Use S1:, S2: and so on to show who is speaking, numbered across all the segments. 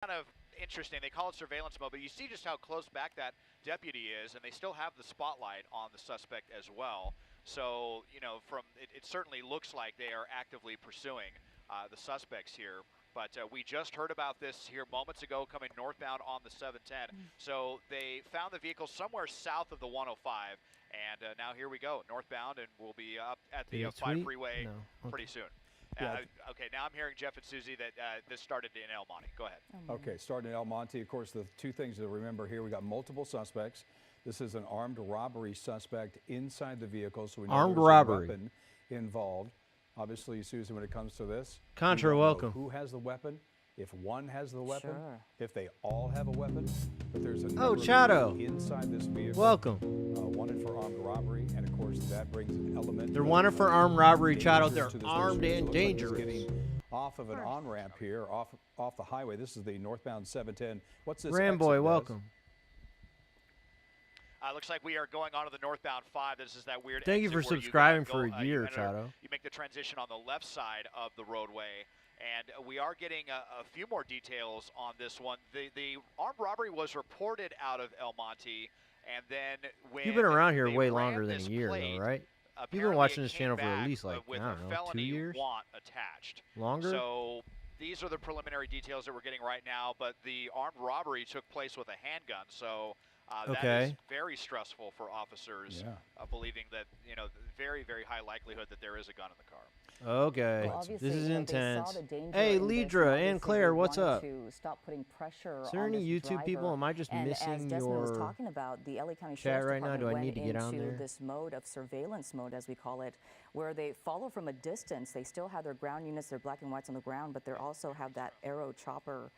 S1: kind of interesting. They call it surveillance mode, but you see just how close back that deputy is, and they still have the spotlight on the suspect as well. So, you know, it certainly looks like they are actively pursuing the suspects here. But we just heard about this here moments ago coming northbound on the 710. So they found the vehicle somewhere south of the 105. And now here we go, northbound, and we'll be up at the 5 freeway pretty soon. Okay, now I'm hearing Jeff and Susie that this started in El Monte. Go ahead.
S2: Okay, starting in El Monte, of course, the two things to remember here, we got multiple suspects. This is an armed robbery suspect inside the vehicle, so we know
S3: armed
S2: there's
S3: robbery
S2: a weapon involved. Obviously, Susan, when it comes to this,
S3: Contra, welcome.
S2: Who has the weapon? If one has the weapon,
S4: Sure.
S2: if they all have a weapon, but there's a
S3: Oh,
S2: number
S3: Chato.
S2: of people inside this vehicle.
S3: Welcome.
S2: Wanted for armed robbery, and of course that brings an element.
S3: They're wanted for armed robbery, Chato.
S2: danger
S3: They're
S2: to this
S3: armed
S2: person.
S3: and
S2: Looks like he's
S3: dangerous.
S2: getting off of an on-ramp here, off the highway. This is the northbound 710. What's this?
S3: Ramboy,
S2: exit,
S3: welcome.
S1: Looks like we are going on to the northbound 5. This is that weird
S3: Thank you
S1: exit
S3: for
S1: where
S3: subscribing
S1: gotta
S3: for
S1: go,
S3: a year, Chato.
S1: You make the transition on the left side of the roadway. And we are getting a few more details on this one. The armed robbery was reported out of El Monte, and then when
S3: You've been around here
S1: they
S3: way
S1: ran
S3: longer than
S1: this
S3: a year,
S1: plate,
S3: though, right? You've been
S1: apparently
S3: watching
S1: it
S3: this
S1: came
S3: channel for at
S1: back,
S3: least, like,
S1: with
S3: I
S1: a
S3: don't know, 2
S1: felony
S3: years?
S1: want attached.
S3: Longer?
S1: So these are the preliminary details that we're getting right now, but the armed robbery took place with a handgun, so that is very stressful for officers, believing that, you know, very, very high likelihood that there is a gun in the car.
S3: Okay,
S4: Well,
S3: this is
S4: you know,
S3: intense.
S4: they saw the danger
S3: Hey,
S4: in this,
S3: Lidra and
S4: obviously
S3: Claire,
S4: they
S3: what's
S4: wanted
S3: up?
S4: to stop putting pressure
S3: Is there
S4: on
S3: any
S4: this
S3: YouTube people?
S4: driver.
S3: Am I just
S4: And
S3: missing
S4: as Desmond was
S3: your
S4: talking about, the LA County
S3: chat
S4: Sheriff's
S3: right now?
S4: Department
S3: Do I need to get
S4: went
S3: on
S4: into
S3: there?
S4: this mode of surveillance mode, as we call it, where they follow from a distance. They still have their ground units, their black and whites on the ground, but they also have that aero chopper.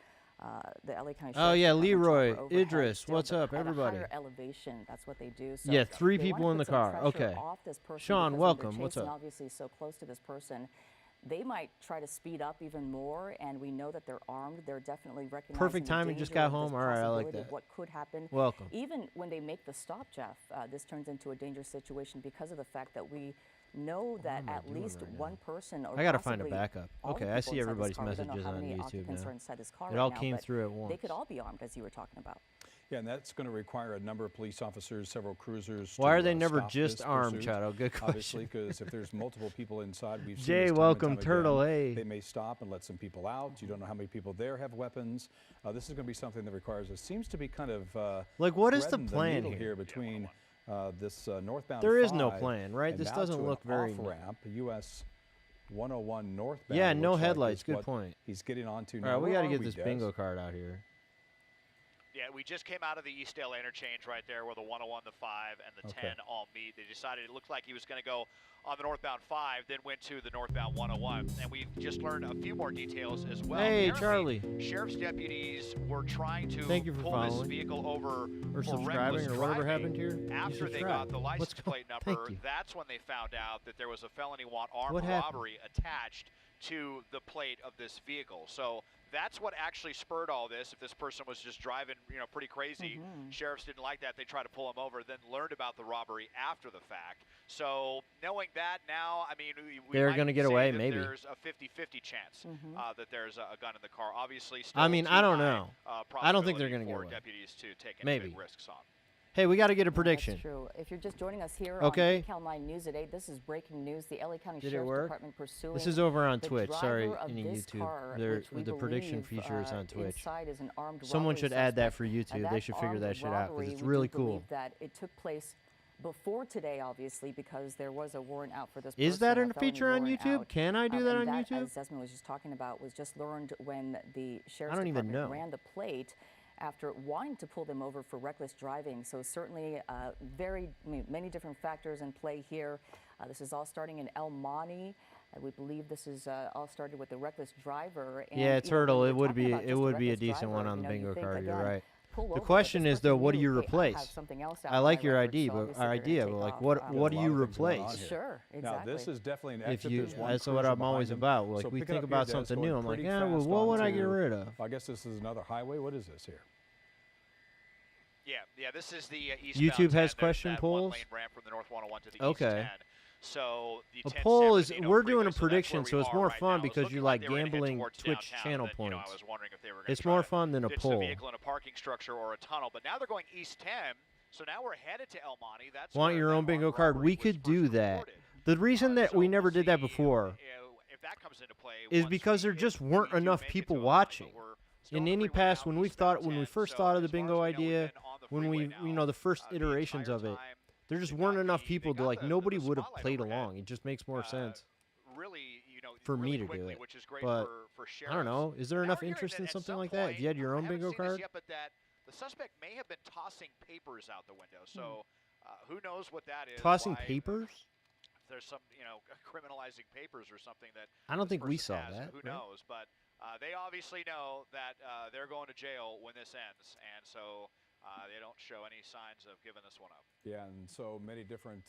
S4: The LA County
S3: Oh, yeah,
S4: Sheriff's Department
S3: Leroy,
S4: chopper overhead
S3: Idris,
S4: still,
S3: what's
S4: but
S3: up,
S4: at a
S3: everybody?
S4: higher elevation, that's what they do. So
S3: Yeah, 3
S4: they
S3: people
S4: wanna
S3: in the
S4: put some
S3: car.
S4: pressure
S3: Okay.
S4: off this person
S3: Sean,
S4: because
S3: welcome.
S4: they're
S3: What's
S4: chasing
S3: up?
S4: obviously so close to this person. They might try to speed up even more, and we know that they're armed. They're definitely recognizing
S3: Perfect
S4: the
S3: timing, just
S4: danger
S3: got
S4: of this
S3: home. All right, I like
S4: possibility of
S3: that.
S4: what could happen.
S3: Welcome.
S4: Even when they make the stop, Jeff, this turns into a dangerous situation because of the fact that we know that at least one person or
S3: I gotta find a
S4: possibly
S3: backup.
S4: all the
S3: Okay, I
S4: people
S3: see
S4: inside this
S3: everybody's
S4: car. We don't know
S3: messages
S4: how
S3: on
S4: many
S3: YouTube
S4: occupants
S3: now.
S4: are inside this car
S3: It
S4: right
S3: all
S4: now,
S3: came
S4: but
S3: through at once.
S4: They could all be armed, as you were talking about.
S2: Yeah, and that's going to require a number of police officers, several cruisers.
S3: Why
S2: to,
S3: are they never
S2: stop
S3: just
S2: this
S3: armed,
S2: pursuit.
S3: Chato? Good question.
S2: Obviously, because if there's multiple people inside, we've seen
S3: Jay,
S2: this time and
S3: welcome,
S2: time
S3: Turtle,
S2: again,
S3: hey.
S2: They may stop and let some people out. You don't know how many people there have weapons. This is going to be something that requires. It seems to be kind of
S3: like, what is the
S2: threading
S3: plan
S2: needle
S3: here?
S2: between this northbound.
S3: There is no
S2: 5
S3: plan, right?
S2: and
S3: This
S2: now
S3: doesn't
S2: to an
S3: look very.
S2: off-ramp, US 101 northbound.
S3: Yeah, no
S2: looks like
S3: headlights.
S2: is
S3: Good
S2: what
S3: point.
S2: He's getting onto
S3: All
S2: now.
S3: right, we
S2: Where
S3: got to
S2: are
S3: get
S2: we,
S3: this
S2: Des?
S3: bingo card out here.
S1: Yeah, we just came out of the Eastdale interchange right there where the 101, the 5, and the 10 all meet. They decided it looked like he was going to go on the northbound 5, then went to the northbound 101. And we've just learned a few more details as well.
S3: Hey,
S1: Apparently,
S3: Charlie.
S1: Sheriff's deputies were trying to
S3: Thank you for
S1: pull this
S3: following.
S1: vehicle over
S3: Or
S1: for
S3: subscribing
S1: reckless
S3: or whatever
S1: driving.
S3: happened here. You
S1: After they got
S3: subscribed.
S1: the license
S3: What's
S1: plate
S3: Thank
S1: number,
S3: you.
S1: that's when they found out that there was a felony want armed
S3: What happened?
S1: robbery attached to the plate of this vehicle. So that's what actually spurred all this. If this person was just driving, you know, pretty crazy, sheriffs didn't like that. They tried to pull him over, then learned about the robbery after the fact. So knowing that now, I mean, we
S3: They're
S1: might
S3: gonna get
S1: say
S3: away,
S1: that
S3: maybe.
S1: there's a 50-50 chance that there's a gun in the car. Obviously, still
S3: I mean,
S1: too
S3: I don't
S1: high,
S3: know. I don't think they're
S1: probability
S3: gonna get
S1: for
S3: away.
S1: deputies to take any
S3: Maybe.
S1: big risks on.
S3: Hey, we got to get a prediction.
S4: That's true. If you're just joining us here
S3: Okay.
S4: on Cal 9 News at 8, this is breaking news. The LA County
S3: Did it
S4: Sheriff's
S3: work?
S4: Department pursuing
S3: This is over on
S4: the
S3: Twitch. Sorry,
S4: driver of
S3: any
S4: this
S3: YouTube.
S4: car,
S3: There,
S4: which we
S3: the prediction
S4: believe,
S3: feature is on Twitch.
S4: inside is an armed
S3: Someone
S4: robbery
S3: should add that
S4: suspect.
S3: for YouTube. They
S4: That
S3: should figure
S4: armed
S3: that shit out
S4: robbery,
S3: because it's
S4: we
S3: really
S4: do
S3: cool.
S4: believe that it took place before today, obviously, because there was a warrant out for this
S3: Is
S4: person,
S3: that
S4: a
S3: a
S4: felony
S3: feature on
S4: warrant
S3: YouTube?
S4: out.
S3: Can I do that on
S4: And that,
S3: YouTube?
S4: as Desmond was just talking about, was just learned when the Sheriff's
S3: don't even
S4: Department
S3: know.
S4: ran the plate after wanting to pull them over for reckless driving. So certainly many different factors in play here. This is all starting in El Monte. We believe this is all started with the reckless driver. And,
S3: Yeah,
S4: you know,
S3: Turtle.
S4: when
S3: It
S4: we're
S3: would
S4: talking
S3: be
S4: about
S3: it
S4: just
S3: would be a
S4: reckless
S3: decent
S4: driver,
S3: one on
S4: you
S3: the
S4: know, you
S3: bingo
S4: think,
S3: card. You're
S4: again,
S3: right.
S4: pull over,
S3: The
S4: but
S3: question
S4: this
S3: is though,
S4: person
S3: what do you
S4: knew, hey, I have
S3: replace?
S4: something else out
S3: I
S4: on
S3: like
S4: my
S3: your
S4: record,
S3: idea,
S4: so
S3: but
S4: obviously they're gonna
S3: idea,
S4: take
S3: but like
S4: off.
S3: what
S2: There's a
S3: do
S2: lot
S3: you
S2: of things going on
S3: replace?
S2: here.
S4: Sure,
S2: Now,
S4: exactly.
S2: this is definitely an
S3: If
S2: exit.
S3: you,
S2: There's one
S3: that's what
S2: cruiser
S3: I'm always
S2: behind
S3: about.
S2: him.
S3: Like
S2: So
S3: we
S2: pick it
S3: think
S2: up
S3: about
S2: here, Des,
S3: something
S2: going
S3: new. I'm like,
S2: pretty
S3: yeah, well,
S2: fast
S3: what would I
S2: onto-
S3: get rid of?
S2: I guess this is another highway. What is this here?
S1: Yeah, this is the eastbound
S3: YouTube has
S1: 10. There's
S3: question
S1: that
S3: polls?
S1: one-lane ramp from the north 101 to the
S3: Okay.
S1: east 10. So the
S3: A
S1: 10,
S3: poll
S1: 7,
S3: is
S1: you know,
S3: we're doing
S1: freeway,
S3: a
S1: so that's where
S3: prediction,
S1: we
S3: so it's
S1: are
S3: more
S1: right
S3: fun
S1: now. It's
S3: because you
S1: looking
S3: like
S1: they were gonna head
S3: gambling
S1: towards
S3: Twitch
S1: downtown,
S3: channel
S1: and then,
S3: points.
S1: I was wondering if they were gonna
S3: It's
S1: try
S3: more
S1: to
S3: fun than a
S1: ditch
S3: poll.
S1: the vehicle in a parking structure or a tunnel. But now they're going East 10, so now we're headed to El Monte. That's
S3: Want
S1: where
S3: your
S1: that
S3: own bingo
S1: armed
S3: card?
S1: robbery
S3: We
S1: was
S3: could
S1: first
S3: do that.
S1: reported.
S3: The reason that
S1: So
S3: we never
S1: we'll
S3: did that
S1: see,
S3: before
S1: if that comes into play
S3: is
S1: once
S3: because there
S1: if
S3: just
S1: we
S3: weren't
S1: do
S3: enough
S1: make it
S3: people
S1: to El Monte, but
S3: watching.
S1: we're still
S3: In
S1: on the
S3: any
S1: freeway
S3: past,
S1: now,
S3: when we
S1: eastbound 10.
S3: first
S1: So
S3: thought of the
S1: as far as
S3: bingo
S1: we know, we've
S3: idea,
S1: been on the
S3: when
S1: freeway
S3: you
S1: now,
S3: know, the first
S1: the
S3: iterations
S1: entire
S3: of it,
S1: time.
S3: there just
S1: They've
S3: weren't
S1: got
S3: enough
S1: the-
S3: people
S1: they
S3: to
S1: got
S3: like
S1: the
S3: nobody would have
S1: spotlight
S3: played
S1: overhead.
S3: along. It just makes more sense
S1: Really,
S3: for
S1: really
S3: me to do
S1: quickly,
S3: it.
S1: which is great
S3: But
S1: for
S3: I
S1: sheriffs.
S3: don't know. Is there
S1: And now
S3: enough
S1: we're hearing
S3: interest
S1: that
S3: in
S1: at
S3: something
S1: some
S3: like that? If you had your
S1: point,
S3: own
S1: I haven't
S3: bingo
S1: seen this
S3: card?
S1: yet, but that the suspect may have been tossing papers out the window. So who knows what that is?
S3: Tossing
S1: why
S3: papers?
S1: There's some, criminalizing papers or something that
S3: I don't
S1: this
S3: think we
S1: person
S3: saw
S1: has.
S3: that.
S1: Who
S3: right?
S1: knows? But they obviously know that they're going to jail when this ends, and so they don't show any signs of giving this one up.
S2: Yeah, and so many different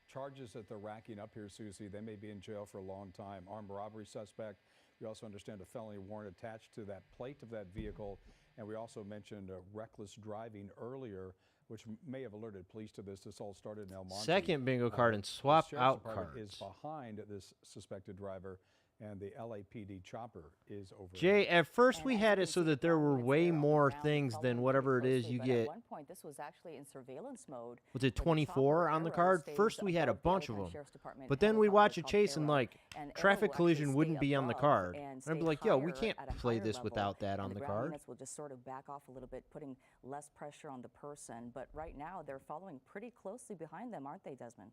S2: charges that they're racking up here, Susie. They may be in jail for a long time. Armed robbery suspect. We also understand a felony warrant attached to that plate of that vehicle. And we also mentioned reckless driving earlier, which may have alerted police to this. This all started in El Monte.
S3: Second bingo card and
S2: The
S3: swap
S2: Sheriff's
S3: out
S2: Department is
S3: cards.
S2: behind this suspected driver, and the LAPD chopper is over.
S3: Jay, at first
S4: And
S3: we
S4: as
S3: had
S4: you
S3: it
S4: can
S3: so
S4: see,
S3: that there were
S4: following
S3: way
S4: there on the
S3: more
S4: ground,
S3: things
S4: following
S3: than
S4: pretty
S3: whatever it is
S4: closely,
S3: you
S4: but
S3: get.
S4: At one point, this was actually in surveillance mode.
S3: Was it
S4: where the
S3: 24
S4: chopper
S3: on the
S4: arrow
S3: card?
S4: stays
S3: First we had a
S4: above the
S3: bunch of
S4: County
S3: them.
S4: Sheriff's Department
S3: But then we watch
S4: helicopter
S3: a
S4: called
S3: chase and
S4: Arrow,
S3: like
S4: and Arrow
S3: traffic
S4: will actually
S3: collision wouldn't
S4: stay
S3: be on the
S4: above
S3: card.
S4: and
S3: And I'd be
S4: stay
S3: like, yo, we
S4: higher
S3: can't
S4: at a
S3: play
S4: higher
S3: this
S4: level,
S3: without that on
S4: and
S3: the
S4: ground
S3: card.
S4: units will just sort of back off a little bit, putting less pressure on the person. But right now, they're following pretty closely behind them, aren't they, Desmond?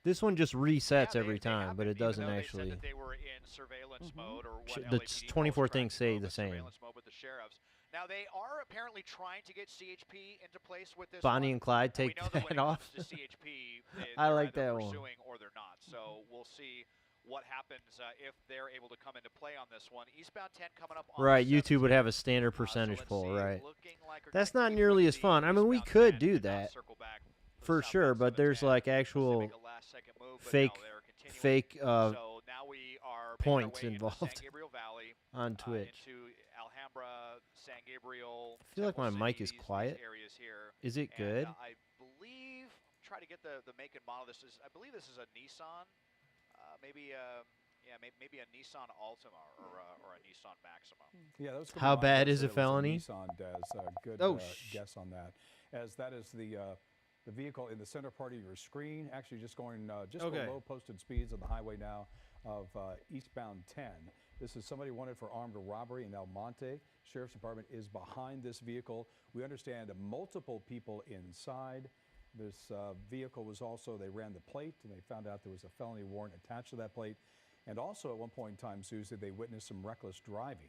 S3: This one just resets
S1: Yeah,
S3: every
S1: they
S3: time,
S1: have
S3: but
S1: been,
S3: it doesn't
S1: even though
S3: actually.
S1: They said that they were in surveillance mode, or what
S3: The
S1: LAPD
S3: 24
S1: calls
S3: things say
S1: traffic
S3: the
S1: mode,
S3: same.
S1: surveillance mode with the sheriffs. Now they are apparently trying to get CHP into place with this.
S3: Bonnie
S1: one.
S3: and Clyde
S1: And we
S3: take
S1: know that when
S3: that
S1: it
S3: off.
S1: comes to CHP,
S3: I
S1: they're
S3: like
S1: either
S3: that one.
S1: pursuing or they're not. So we'll see what happens if they're able to come into play on this one. Eastbound 10 coming up on
S3: Right,
S1: the
S3: YouTube would
S1: 17th.
S3: have a standard
S1: So
S3: percentage
S1: let's
S3: poll,
S1: see,
S3: right?
S1: looking like we're
S3: That's
S1: gonna
S3: not
S1: keep
S3: nearly
S1: with
S3: as fun.
S1: the
S3: I mean, we
S1: eastbound
S3: could
S1: 10
S3: do
S1: and not
S3: that
S1: circle back
S3: for
S1: the
S3: sure,
S1: southbound
S3: but there's
S1: 710
S3: like
S1: as they
S3: actual
S1: make a last-second move, but
S3: fake
S1: no, they're continuing.
S3: fake
S1: So now we are making our
S3: points
S1: way into
S3: involved
S1: San Gabriel Valley,
S3: on Twitch.
S1: into Alhambra, San Gabriel.
S3: I feel like
S1: Temple
S3: my mic
S1: City,
S3: is
S1: these
S3: quiet.
S1: areas here.
S3: Is it
S1: And,
S3: good?
S1: I believe. Try to get the make and model. I believe this is a Nissan. Maybe maybe a Nissan Altima or a Nissan Maxima.
S2: Yeah, those could be
S3: How
S2: mine.
S3: bad
S2: I'd
S3: is
S2: say
S3: a
S2: it was
S3: felony?
S2: Nissan, Des. Good
S3: Oh,
S2: guess on that. As that is the vehicle in the center part of your screen, actually just going just
S3: Okay.
S2: below posted speeds on the highway now of eastbound 10. This is somebody wanted for armed robbery in El Monte. Sheriff's Department is behind this vehicle. We understand multiple people inside. This vehicle was also, they ran the plate and they found out there was a felony warrant attached to that plate. And also at one point in time, Susie, they witnessed some reckless driving,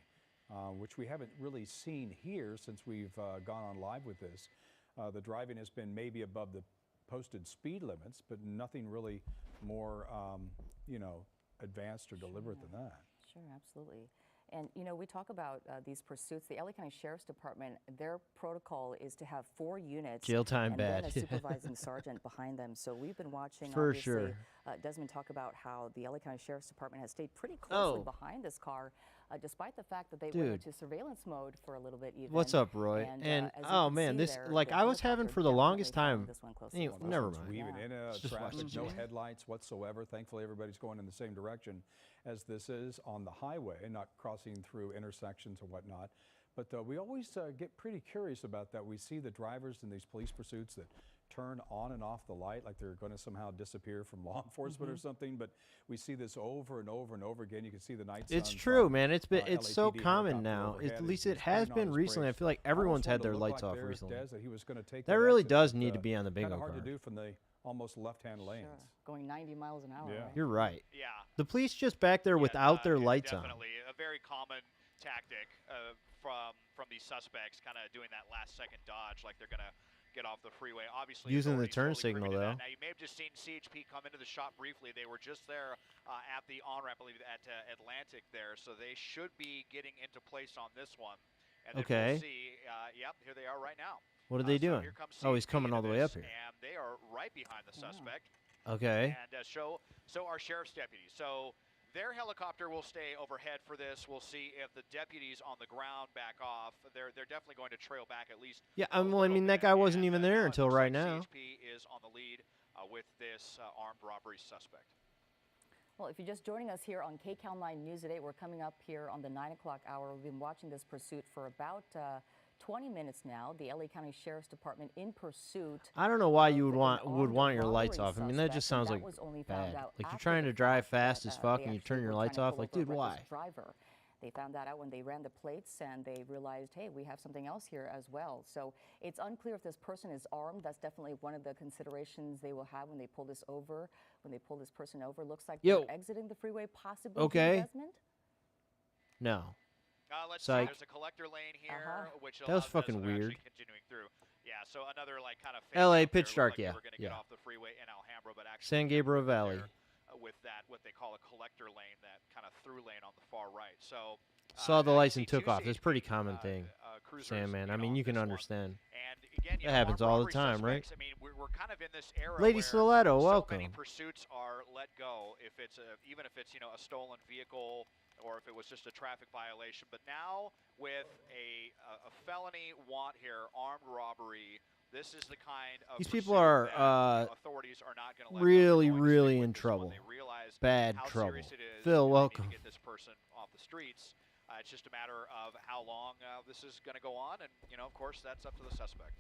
S2: which we haven't really seen here since we've gone on live with this. The driving has been maybe above the posted speed limits, but nothing really more, advanced or deliberate than that.
S4: Sure, absolutely. And, we talk about these pursuits. The LA County Sheriff's Department, their protocol is to have 4 units.
S3: Jail time
S4: and
S3: bad.
S4: then a supervising sergeant behind them. So we've been watching,
S3: For
S4: obviously,
S3: sure.
S4: Desmond talk about how the LA County Sheriff's Department has stayed pretty closely
S3: Oh.
S4: behind this car, despite the fact that they
S3: Dude.
S4: went into surveillance mode for a little bit even.
S3: What's up, Roy?
S4: And,
S3: And
S4: as you
S3: oh
S4: can
S3: man,
S4: see
S3: this
S4: there,
S3: like
S4: the
S3: I was having
S4: helicopter
S3: for the longest
S4: definitely following
S3: time.
S4: this one closely.
S3: Anyway,
S2: Those
S3: never
S2: ones
S3: mind.
S2: weaving in and out
S3: Let's
S2: of
S3: just watch
S2: traffic,
S3: it,
S2: no
S3: Jay.
S2: headlights whatsoever. Thankfully, everybody's going in the same direction as this is on the highway, not crossing through intersections and whatnot. But we always get pretty curious about that. We see the drivers in these police pursuits that turn on and off the light like they're going to somehow disappear from law enforcement or something. But we see this over and over and over again. You can see the night
S3: It's
S2: sun
S3: true,
S2: from,
S3: man. It's so
S2: LAPD
S3: common
S2: helicopter
S3: now.
S2: overhead
S3: At
S2: as
S3: least
S2: he's
S3: it has
S2: putting on
S3: been
S2: his
S3: recently. I
S2: brakes.
S3: feel like
S2: Almost
S3: everyone's
S2: wanted
S3: had
S2: to
S3: their
S2: look
S3: lights
S2: like
S3: off
S2: there,
S3: recently.
S2: Des, that he was going to take
S3: That
S2: that
S3: really
S2: exit,
S3: does
S2: but,
S3: need to be on the bingo
S2: kinda hard
S3: card.
S2: to do from the almost left-hand lanes.
S4: Sure. Going 90 miles an hour.
S2: Yeah.
S4: Right?
S3: You're right.
S1: Yeah.
S3: The police just back there without their lights on.
S1: Definitely a very common tactic from these suspects, kind of doing that last-second dodge, like they're going to get off the freeway. Obviously,
S3: Using the
S1: authorities
S3: turn
S1: totally
S3: signal,
S1: privy to that.
S3: though.
S1: Now, you may have just seen CHP come into the shop briefly. They were just there at the on-ramp, I believe, at Atlantic there, so they should be getting into place on this one. And then
S3: Okay.
S1: we'll see. Yep, here they are right now.
S3: What are they
S1: So
S3: doing?
S1: here comes
S3: Oh, he's
S1: CHP
S3: coming all
S1: into
S3: the way up
S1: this,
S3: here.
S1: And they are right behind the suspect.
S3: Okay.
S1: And so our sheriff's deputies. So their helicopter will stay overhead for this. We'll see if the deputies on the ground back off. They're definitely going to trail back at least.
S3: Yeah,
S1: a
S3: well, I
S1: little
S3: mean, that
S1: bit.
S3: guy wasn't
S1: And,
S3: even
S1: now
S3: there
S1: it
S3: until
S1: looks
S3: right
S1: like
S3: now.
S1: CHP is on the lead with this armed robbery suspect.
S4: Well, if you're just joining us here on KCAL 9 News Today, we're coming up here on the 9 o'clock hour. We've been watching this pursuit for about 20 minutes now. The LA County Sheriff's Department in pursuit.
S3: I don't know why you would want your lights off. I mean, that just sounds like bad. Like you're trying to drive fast as fuck and you turn your lights off. Like, dude, why?
S4: They found that out when they ran the plates and they realized, hey, we have something else here as well. So it's unclear if this person is armed. That's definitely one of the considerations they will have when they pull this over. When they pull this person over, looks like they're exiting the freeway, possibly.
S3: Okay.
S4: Desmond?
S3: No.
S1: Let's see. There's a collector lane here, which
S3: that was fucking weird.
S1: Continuing through. Yeah, so another like kind of
S3: LA pitch dark,
S1: We're going to get off the freeway in Alhambra, but actually
S3: San Gabriel Valley.
S1: With that, what they call a collector lane, that kind of through lane on the far right. So
S3: saw the lights and took off. It's a pretty common thing, Sam, man. I mean, you can understand.
S1: And again,
S3: that happens all the time, right?
S1: I mean, we're kind of in this era
S3: Lady
S1: where
S3: Stiletto, welcome.
S1: So many pursuits are let go if it's even if it's a stolen vehicle or if it was just a traffic violation. But now with a felony want here, armed robbery. This is the kind of
S3: these people are
S1: authorities are not going to let
S3: really in trouble.
S1: They realize
S3: bad
S1: how
S3: trouble.
S1: Serious it is.
S3: Phil, welcome.
S1: To get this person off the streets. It's just a matter of how long this is going to go on, and of course, that's up to the suspect.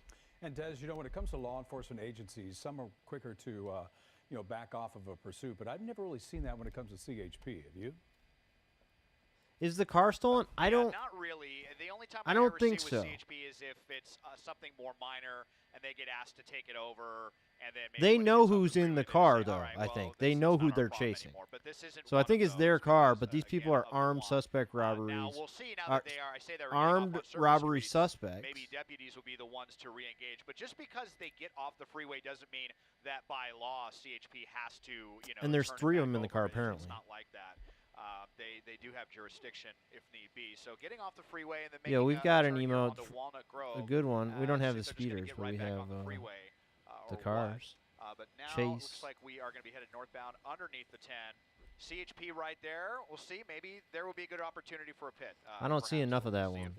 S2: And Des, when it comes to law enforcement agencies, some are quicker to back off of a pursuit, but I've never really seen that when it comes to CHP. Have you?
S3: Is the car stolen? I don't.
S1: Not really. The only time
S3: I don't
S1: ever
S3: think
S1: see
S3: so.
S1: with CHP is if it's something more minor and they get asked to take it over, and then
S3: they know who's in the car, though. I think they know who they're chasing. So I think it's their car, but these people are armed suspect robberies.
S1: Now we'll see. Now that they are, I say they're
S3: armed robbery suspects.
S1: Maybe deputies will be the ones to re-engage. But just because they get off the freeway doesn't mean that by law CHP has to,
S3: And there's 3 of them in the car apparently.
S1: It's not like that. They do have jurisdiction if need be. So getting off the freeway and then making
S3: we've got an emote,
S1: Grove,
S3: a good one. We don't have the speeders, but
S1: right
S3: we have the cars.
S1: But now
S3: Chase.
S1: looks like we are going to be headed northbound underneath the 10. CHP right there. We'll see. Maybe there will be a good opportunity for a pit.
S3: I don't see enough of that one.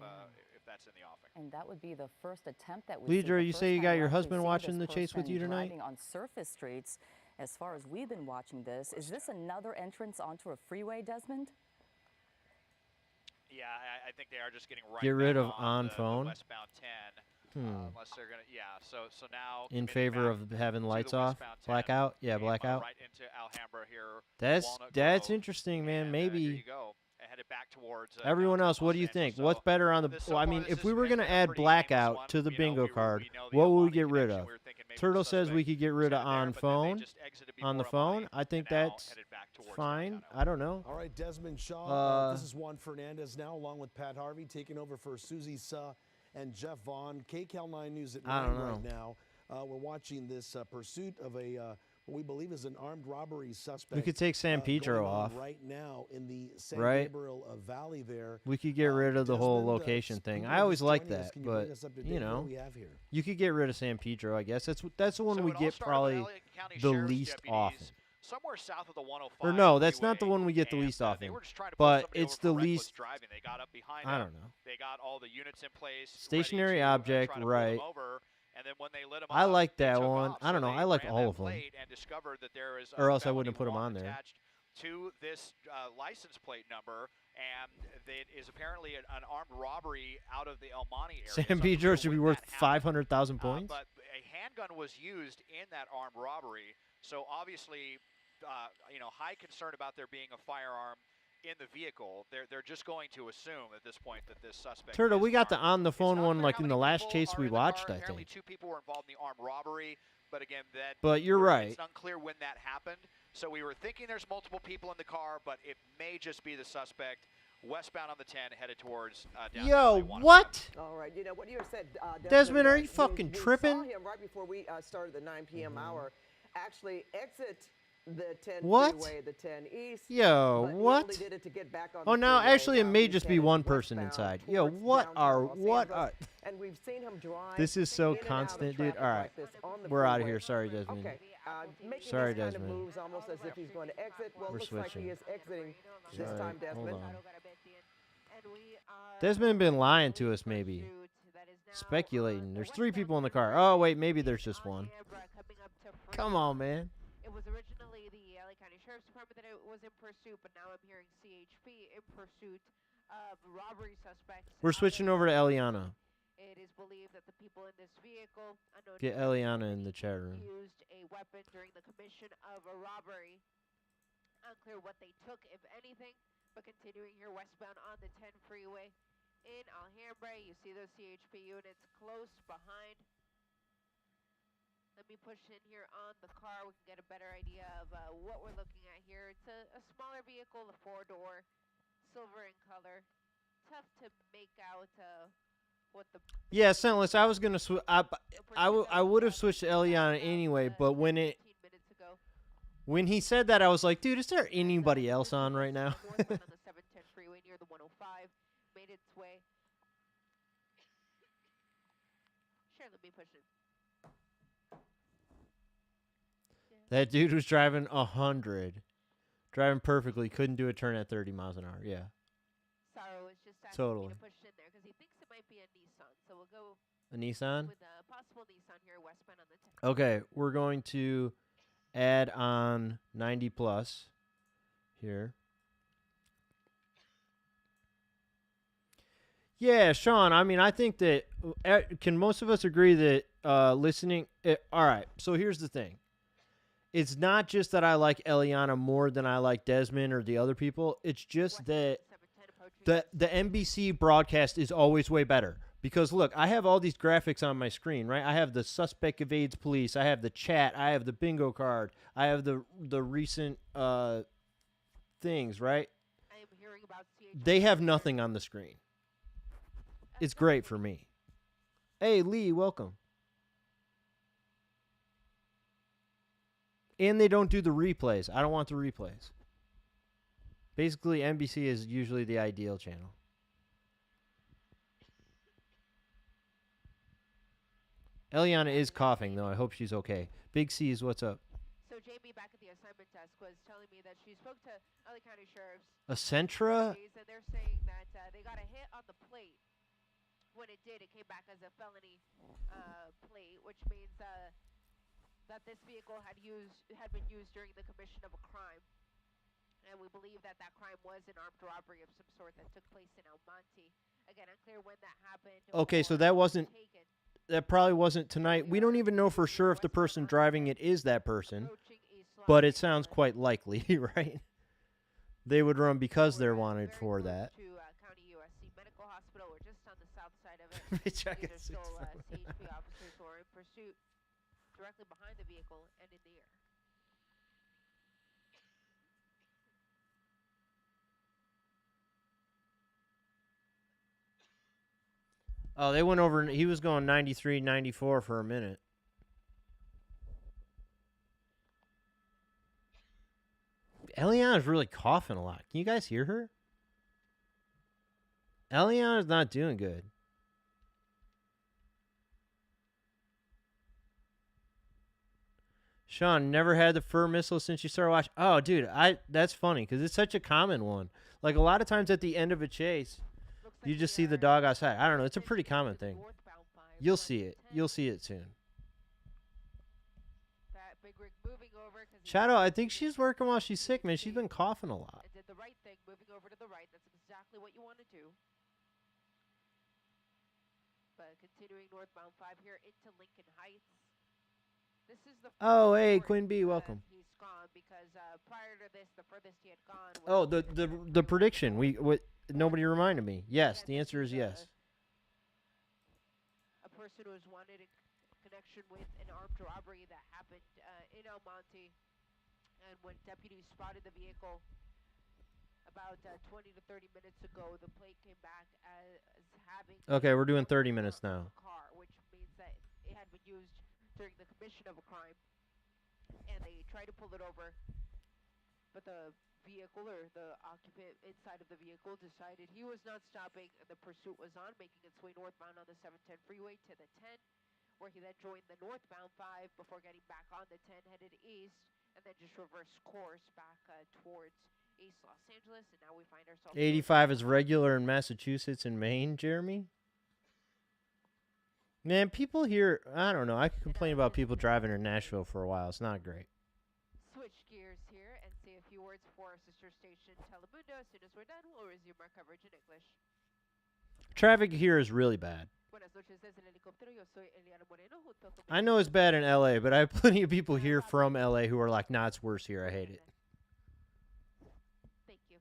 S1: If that's in the offing.
S4: And that would be the first attempt that we
S3: Leader, you say you got your husband watching the chase with you tonight?
S4: Driving on surface streets. As far as we've been watching this, is this another entrance onto a freeway, Desmond?
S1: Yeah, I think they are just getting right.
S3: Get rid of
S1: on
S3: phone.
S1: The westbound 10. Unless they're gonna, so now
S3: in favor of having lights off, blackout, blackout.
S1: Right into Alhambra here.
S3: That's interesting, man. Maybe.
S1: Here you go. Headed back towards.
S3: Everyone else, what do you think? What's better on the? Well, I mean, if we were gonna add blackout to the bingo card, what would we get rid of? Turtle says we could get rid of on phone. On the phone, I think that's fine. I don't know.
S5: All right, Desmond Shaw. This is Juan Fernandez now, along with Pat Harvey, taking over for Susie Suh and Jeff Vaughn. KCAL 9 News at 9 right now. We're watching this pursuit of what we believe is an armed robbery suspect.
S3: We could take San Pedro off
S5: right now in the San Gabriel Valley there.
S3: We could get rid of the whole location thing. I always like that, but you could get rid of San Pedro. I guess that's the one we get probably the least often.
S1: Somewhere south of the 105.
S3: Or no, that's not the one we get the least often. But it's the least.
S1: Driving. They got up behind
S3: I don't know.
S1: They got all the units in place.
S3: Stationary object, right?
S1: And then when they lit them
S3: I
S1: up,
S3: like that one. I don't know. I like all of them.
S1: And discovered that there is
S3: or else I wouldn't have put them on there.
S1: To this license plate number, and it is apparently an armed robbery out of the El Monte area.
S3: San Pedro should be worth 500,000 points.
S1: But a handgun was used in that armed robbery, so obviously, high concern about there being a firearm in the vehicle. They're just going to assume at this point that this suspect.
S3: Turtle, we got the on the phone one like in the last chase we watched. I think
S1: 2 people were involved in the armed robbery, but again,
S3: But you're right.
S1: It's unclear when that happened. So we were thinking there's multiple people in the car, but it may just be the suspect. Westbound on the 10, headed towards downtown.
S3: Yo, what?
S6: All right, what you said,
S3: Desmond, are you fucking tripping?
S6: We saw him right before we started the 9 p.m. hour. Actually, exit the 10 freeway, the 10 east.
S3: Yo, what?
S6: Only did it to get back on
S3: oh,
S6: the
S3: now
S6: freeway,
S3: actually it may just be one person
S6: westbound
S3: inside. Yo, what are
S6: And we've seen him drive.
S3: This is so
S6: in and
S3: constant,
S6: out of
S3: dude. All right,
S6: like this on the
S3: we're out of
S6: freeway.
S3: here. Sorry, Desmond.
S6: Okay, making
S3: Sorry,
S6: these kind
S3: Desmond.
S6: of moves almost as if he's going to exit. Well,
S3: We're
S6: looks like
S3: switching.
S6: he is exiting this
S3: Sorry,
S6: time, Desmond.
S3: hold on. Desmond been lying to us, maybe. Speculating. There's 3 people in the car. Oh, wait, maybe there's just one. Come on, man.
S7: It was originally the LA County Sheriff's Department that it was in pursuit, but now I'm hearing CHP in pursuit of robbery suspects.
S3: We're switching over to Eliana.
S7: It is believed that the people in this vehicle,
S3: get Eliana in the chat room,
S7: used a weapon during the commission of a robbery. Unclear what they took, if anything, but continuing here westbound on the 10 freeway in Alhambra. You see those CHP units close behind. Let me push in here on the car. We can get a better idea of what we're looking at here. It's a smaller vehicle, a 4-door, silver in color. Tough to make out what the...
S3: Yeah, Sentless, I was going to switch. I would have switched to Eliana anyway, but when he said that, I was like, dude, is there anybody else on right now?
S7: On the 710 freeway near the 105. Made its way. Sure, let me push it.
S3: That dude was driving 100. Driving perfectly. Couldn't do a turn at 30 miles an hour. Yeah.
S7: Sorrow is just asking
S3: totally.
S7: me to push in there because he thinks it might be a Nissan. So we'll go
S3: a Nissan?
S7: With a possible Nissan here westbound on the 10.
S3: Okay, we're going to add on 90 plus here. Yeah, Sean, I mean, I think that, can most of us agree that listening, all right, so here's the thing. It's not just that I like Eliana more than I like Desmond or the other people. It's just that the NBC broadcast is always way better. Because, look, I have all these graphics on my screen, right? I have the suspect evades police. I have the chat. I have the bingo card. I have the recent things, right?
S7: I am hearing about
S3: they have nothing on the screen. It's great for me. Hey, Lee, welcome. And they don't do the replays. I don't want the replays. Basically, NBC is usually the ideal channel. Eliana is coughing, though. I hope she's okay. Big C's, what's up?
S7: So Jamie, back at the assignment desk, was telling me that she spoke to LA County Sheriffs.
S3: A Sentra?
S7: And they're saying that they got a hit on the plate. When it did, it came back as a felony plate, which means that this vehicle had been used during the commission of a crime. And we believe that crime was an armed robbery of some sort that took place in El Monte. Again, unclear when that happened.
S3: Okay, so that wasn't... That probably wasn't tonight. We don't even know for sure if the person driving it is that person, but it sounds quite likely, right? They would run because they're wanted for that.
S7: To County USC Medical Hospital. We're just on the south side of it. These are still CHP officers who are in pursuit directly behind the vehicle and in the air.
S3: Oh, they went over. He was going 93, 94 for a minute. Eliana's really coughing a lot. Can you guys hear her? Eliana's not doing good. Sean, never had the fur missile since you started watching. Oh, dude, that's funny because it's such a common one. Like a lot of times at the end of a chase, you just see the dog outside. I don't know. It's a pretty common thing. You'll see it. You'll see it soon. Shadow, I think she's working while she's sick, man. She's been coughing a lot.
S7: Did the right thing, moving over to the right. That's exactly what you want to do. But continuing northbound 5 here into Lincoln Heights. This is the
S3: hey, Quinn B, welcome.
S7: He's gone because prior to this, the furthest he had gone was...
S3: Oh, the prediction. Nobody reminded me. Yes, the answer is yes.
S7: A person who was wanted in connection with an armed robbery that happened in El Monte. And when deputies spotted the vehicle about 20 to 30 minutes ago, the plate came back as having...
S3: Okay, we're doing 30 minutes now.
S7: ...car, which means that it had been used during the commission of a crime. And they tried to pull it over, but the vehicle or the occupant inside of the vehicle decided he was not stopping, and the pursuit was on, making its way northbound on the 710 freeway to the 10, where he then joined the northbound 5 before getting back on the 10, headed east, and then just reversed course back towards East Los Angeles, and now we find ourselves...
S3: 85 is regular in Massachusetts and Maine, Jeremy? Man, people here, I don't know. I could complain about people driving in Nashville for a while. It's not great.
S7: Switch gears here and say a few words for our sister station, Telemundo. As soon as we're done, we'll resume our coverage in English.
S3: Traffic here is really bad. I know it's bad in LA, but I have plenty of people here from LA who are like, nah, it's worse here. I hate it.
S7: Thank you.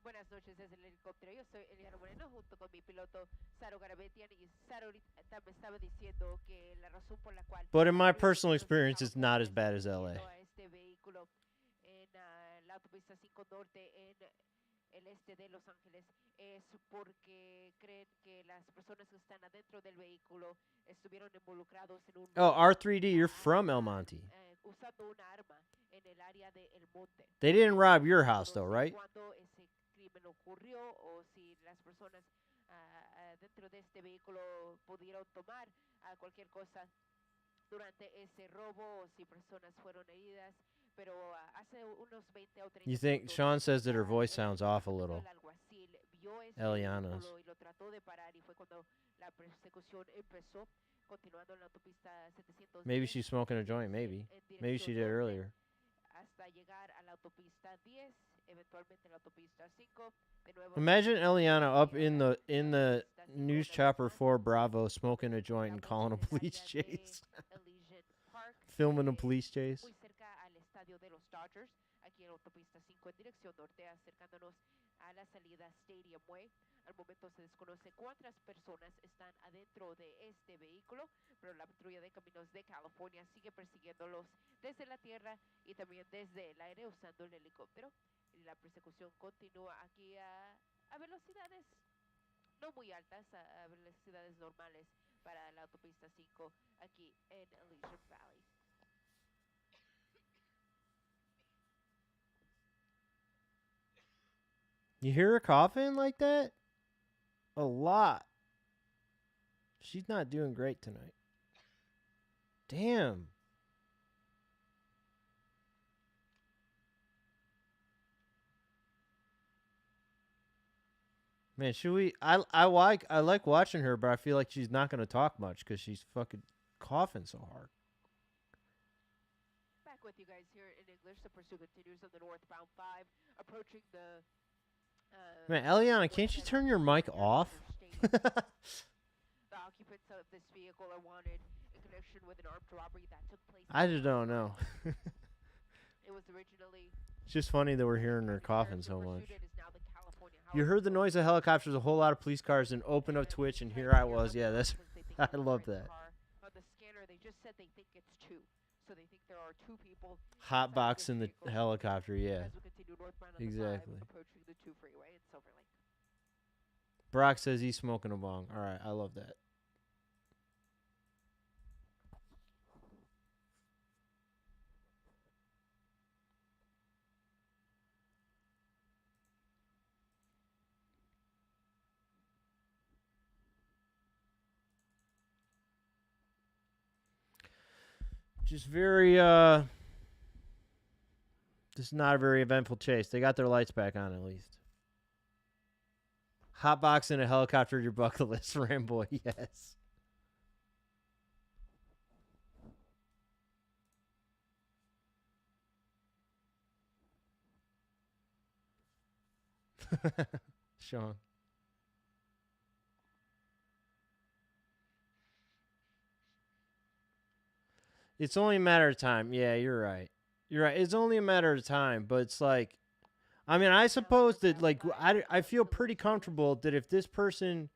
S7: Buenas noches desde el helicóptero. Yo soy Eliana Moreno junto con mi piloto Saro Garabetian y Saro ahorita me estaba diciendo que la razón por la cual.
S3: But in my personal experience, it's not as bad as LA.
S7: Este vehículo en la autopista 5 Norte en el este de Los Ángeles es porque creen que las personas que están adentro del vehículo estuvieron involucrados en un.
S3: Oh, R3D, you're from El Monte.
S7: Usando una arma en el área de El Monte.
S3: They didn't rob your house, though, right?
S7: Cuando ese crimen ocurrió o si las personas dentro de este vehículo pudieron tomar cualquier cosa durante ese robo o si personas fueron heridas. Pero hace unos 20 o 30
S3: You think Sean says that her voice sounds off a little? Eliana's.
S7: Y lo trató de parar y fue cuando la persecución empezó, continuando en la autopista 710.
S3: Maybe she's smoking a joint, maybe. Maybe she did earlier.
S7: Hasta llegar a la autopista 10, eventualmente la autopista 5. De nuevo,
S3: Imagine Eliana up in the news chopper for Bravo smoking a joint and calling a police chase. Filming a police chase.
S7: Muy cerca al estadio de los Dodgers, aquí en la autopista 5 en dirección norte, acercándonos a la salida Stadium Way. Al momento se desconoce cuántas personas están adentro de este vehículo, pero la patrulla de caminos de California sigue persiguiéndolos desde la tierra y también desde el aire usando el helicóptero. La persecución continúa aquí a velocidades no muy altas, a velocidades normales para la autopista 5 aquí en Elysian Valley.
S3: You hear her coughing like that? A lot. She's not doing great tonight. Damn. Man, should we? I like watching her, but I feel like she's not gonna talk much because she's fucking coughing so hard.
S7: Back with you guys here in English. The pursuit continues on the northbound 5, approaching the.
S3: Man, Eliana, can't you turn your mic off?
S7: The occupants of this vehicle are wanted in connection with an armed robbery that took place.
S3: I just don't know.
S7: It was originally.
S3: It's just funny that we're hearing her coughing so much. You heard the noise of helicopters, a whole lot of police cars, and open up Twitch, and here I was. Yeah, that's. I love that.
S7: On the scanner, they just said they think it's 2, so they think there are 2 people.
S3: Hotbox in the helicopter, yeah. Exactly.
S7: Approaching the 2 freeway in Silver Lake.
S3: Brock says he's smoking a bong. All right, I love that. Just very, this is not a very eventful chase. They got their lights back on at least. Hotbox in a helicopter, your bucket list, Ramboy, yes. Sean. It's only a matter of time. Yeah, you're right. You're right. It's only a matter of time, but it's like, I mean, I suppose that, like, I feel pretty comfortable that if this person,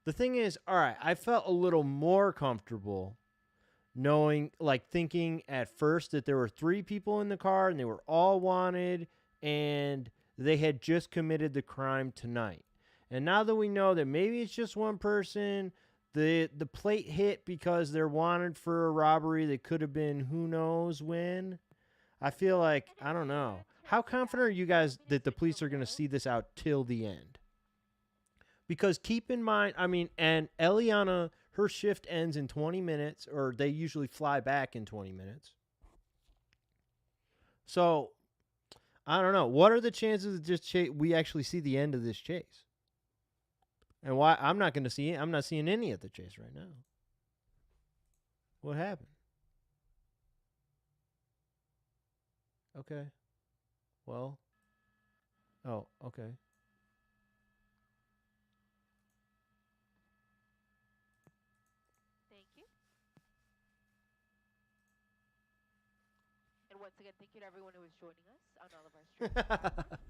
S3: the thing is, all right, I felt a little more comfortable knowing, like, thinking at first that there were 3 people in the car and they were all wanted and they had just committed the crime tonight. And now that we know that maybe it's just one person, the plate hit because they're wanted for a robbery that could have been who knows when, I feel like, I don't know. How confident are you guys that the police are going to see this out till the end? Because keep in mind, I mean, and Eliana, her shift ends in 20 minutes, or they usually fly back in 20 minutes. So, I don't know. What are the chances that we actually see the end of this chase? And why? I'm not seeing any at the chase right now. What happened? Okay. Well. Oh, okay.
S7: Thank you. And once again, thank you to everyone who is joining us on all of our streams.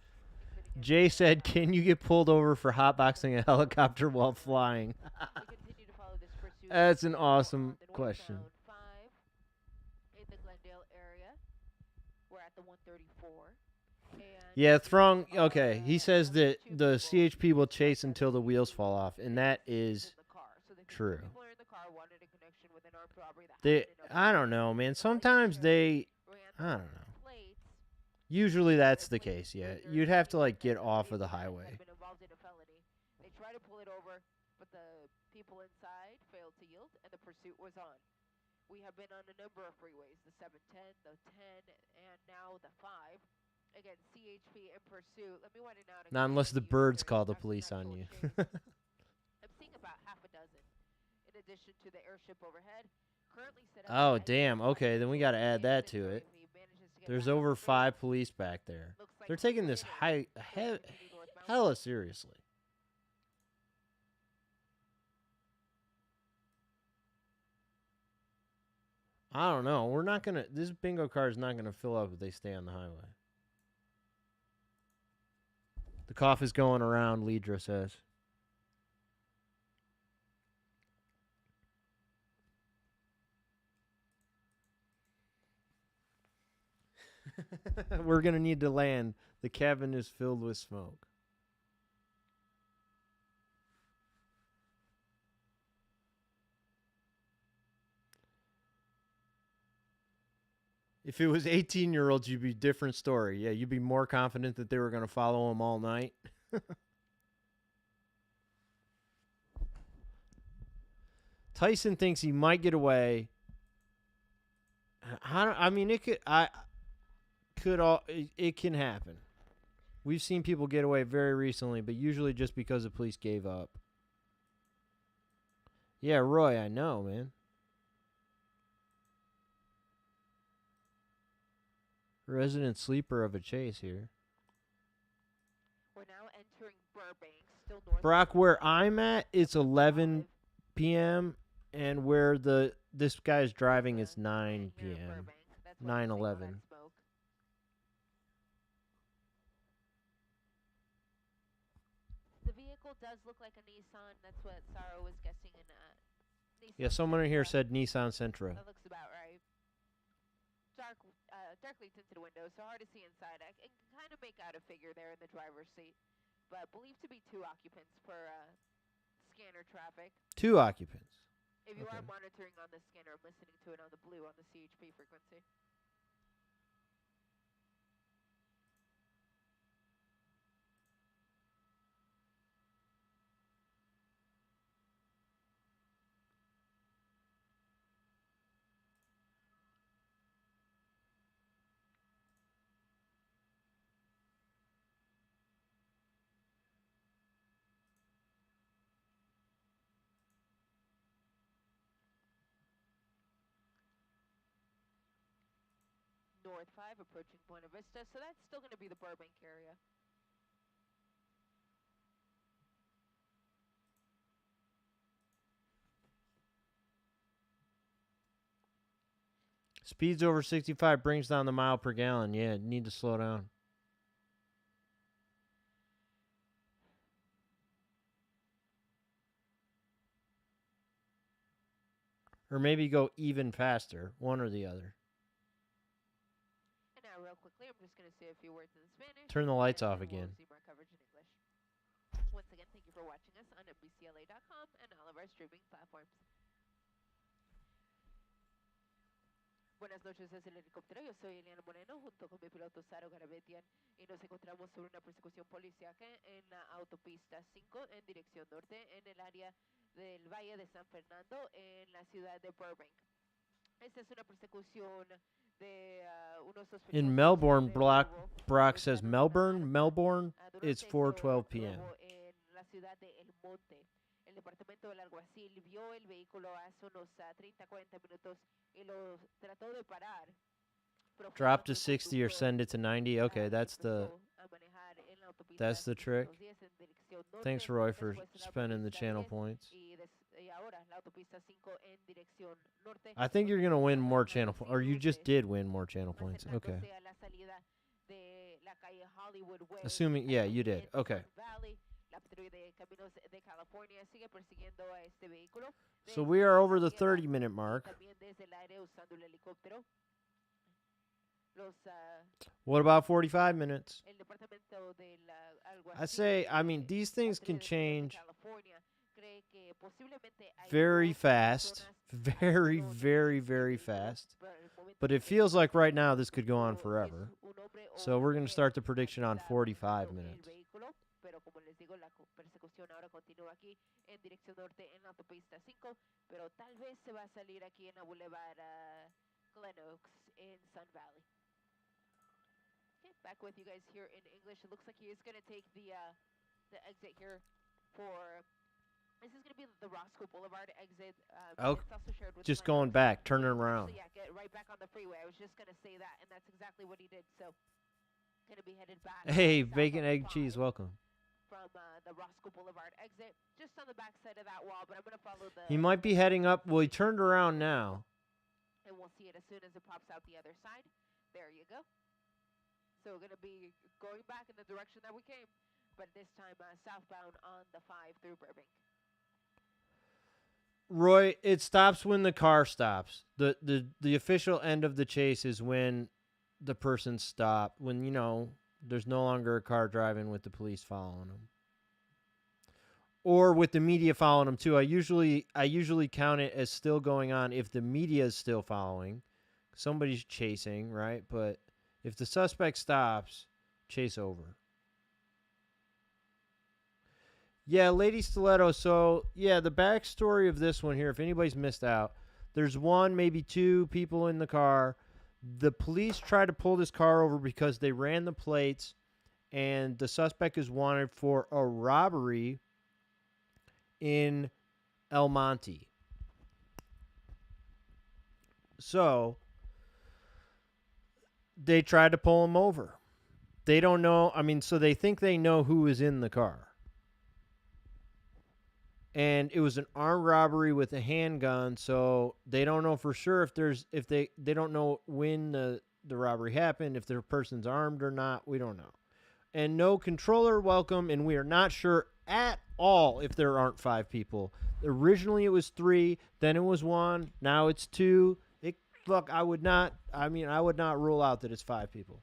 S3: Jay said, "Can you get pulled over for hotboxing a helicopter while flying?" That's an awesome question. Yeah, Throng. Okay, he says that the CHP will chase until the wheels fall off, and that is true. I don't know, man. Sometimes I don't know. Usually that's the case, yeah. You'd have to, like, get off of the highway.
S7: They tried to pull it over, but the people inside failed to yield, and the pursuit was on. We have been on a number of freeways, the 710, the 10, and now the 5. Again, CHP in pursuit. Let me wind it out.
S3: Not unless the birds call the police on you.
S7: I'm seeing about half a dozen, in addition to the airship overhead. Currently set up.
S3: Oh, damn. Okay, then we got to add that to it. There's over 5 police back there. They're taking this hella seriously. I don't know. This bingo card is not going to fill up if they stay on the highway. The cough is going around, Lidra says. We're going to need to land. The cabin is filled with smoke. If it was 18-year-olds, you'd be a different story. Yeah, you'd be more confident that they were going to follow him all night. Tyson thinks he might get away. It can happen. We've seen people get away very recently, but usually just because the police gave up. Yeah, Roy, I know, man. Resident sleeper of a chase here.
S7: We're now entering Burbank, still north.
S3: Brock, where I'm at, it's 11 p.m. and where this guy's driving is 9 p.m. 9:11.
S7: The vehicle does look like a Nissan. That's what Sarah was guessing in Nissan.
S3: Yeah, someone here said Nissan Sentra.
S7: That looks about right. Darkly tinted windows, so hard to see inside. I can kind of make out a figure there in the driver's seat, but believed to be 2 occupants per scanner traffic.
S3: 2 occupants.
S7: If you are monitoring on the scanner, I'm listening to it on the blue on the CHP frequency. North 5 approaching Buena Vista, so that's still going to be the Burbank area.
S3: Speeds over 65 brings down the mile per gallon. Yeah, need to slow down. Or maybe go even faster, one or the other.
S7: Real quickly, I'm just going to say a few words in Spanish.
S3: Turn the lights off again.
S7: See more coverage in English. Once again, thank you for watching us on NBCLA.com and all of our streaming platforms. Buenas noches, es el helicóptero. Yo soy Eliana Moreno, junto con mi piloto Saro Garabetian, y nos encontramos sobre una persecución policíaca en la autopista 5 en dirección norte en el área del Valle de San Fernando en la ciudad de Burbank. Esta es una persecución.
S3: In Melbourne, Brock says Melbourne, it's 4:12 p.m.
S7: ciudad de El Monte. El departamento del alguacil vio el vehículo hace unos 30-40 minutos y lo trató de parar.
S3: Drop to 60 or send it to 90. Okay, that's the trick. Thanks, Roy, for spending the channel points. I think you're going to win more channel points, or you just did win more channel points. Okay. Assuming, yeah, you did. Okay. So we are over the 30-minute mark. What about 45 minutes? I mean, these things can change very fast. Very, very, very fast. But it feels like right now this could go on forever. So we're going to start the prediction on 45 minutes.
S7: Back with you guys here in English. It looks like he is going to take the exit here for. This is going to be the Roscoe Boulevard exit.
S3: Oh, just going back, turning around.
S7: Yeah, get right back on the freeway. I was just going to say that, and that's exactly what he did. So, going to be headed back.
S3: Hey, bacon, egg, cheese, welcome.
S7: From the Roscoe Boulevard exit, just on the back side of that wall. But I'm going to follow the.
S3: He might be heading up. Well, he turned around now.
S7: And we'll see it as soon as it pops out the other side. There you go. So we're going to be going back in the direction that we came, but this time southbound on the 5 through Burbank.
S3: Roy, it stops when the car stops. The official end of the chase is when the person stopped, when, you know, there's no longer a car driving with the police following them. Or with the media following them too. I usually count it as still going on if the media is still following. Somebody's chasing, right? But if the suspect stops, chase over. Yeah, Lady Stiletto. So, yeah, the backstory of this one here, if anybody's missed out, there's one, maybe two people in the car. The police try to pull this car over because they ran the plates, and the suspect is wanted for a robbery in El Monte. So they tried to pull him over. They don't know. I mean, so they think they know who is in the car. And it was an armed robbery with a handgun, so they don't know for sure if they don't know when the robbery happened, if the person's armed or not. We don't know. And no controller welcome, and we are not sure at all if there aren't 5 people. Originally it was 3, then it was 1, now it's 2. Look, I would not rule out that it's 5 people.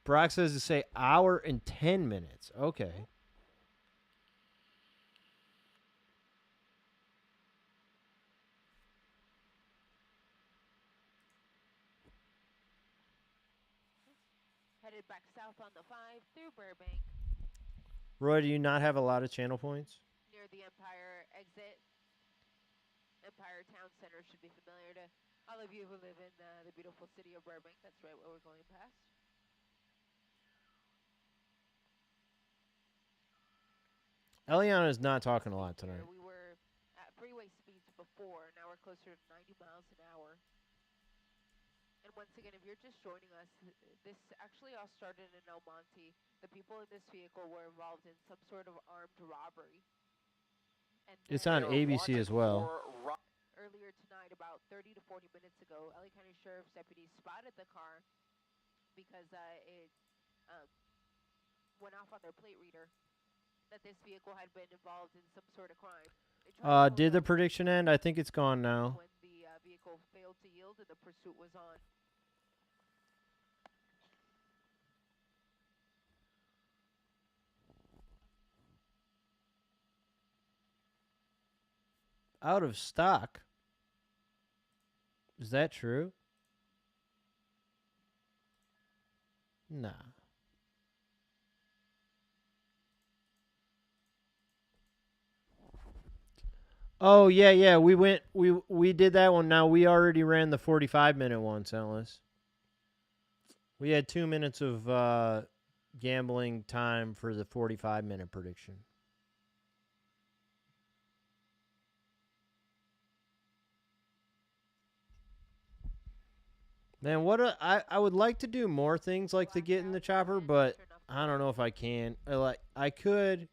S3: Brock says to say hour and 10 minutes. Okay.
S7: Headed back south on the 5 through Burbank.
S3: Roy, do you not have a lot of channel points?
S7: Near the Empire exit. Empire Town Center should be familiar to all of you who live in the beautiful city of Burbank. That's right where we're going past.
S3: Eliana is not talking a lot tonight.
S7: We were at freeway speeds before. Now we're closer to 90 miles an hour. And once again, if you're just joining us, this actually all started in El Monte. The people in this vehicle were involved in some sort of armed robbery. And
S3: it's on ABC as well.
S7: Earlier tonight, about 30 to 40 minutes ago, LA County Sheriff's deputies spotted the car because it went off on their plate reader that this vehicle had been involved in some sort of crime.
S3: Did the prediction end? I think it's gone now.
S7: When the vehicle failed to yield and the pursuit was on.
S3: Out of stock? Is that true? Nah. Oh, yeah. We did that one. Now we already ran the 45-minute one, Cellis. We had 2 minutes of gambling time for the 45-minute prediction. Man, I would like to do more things like the get in the chopper, but I don't know if I can. I could,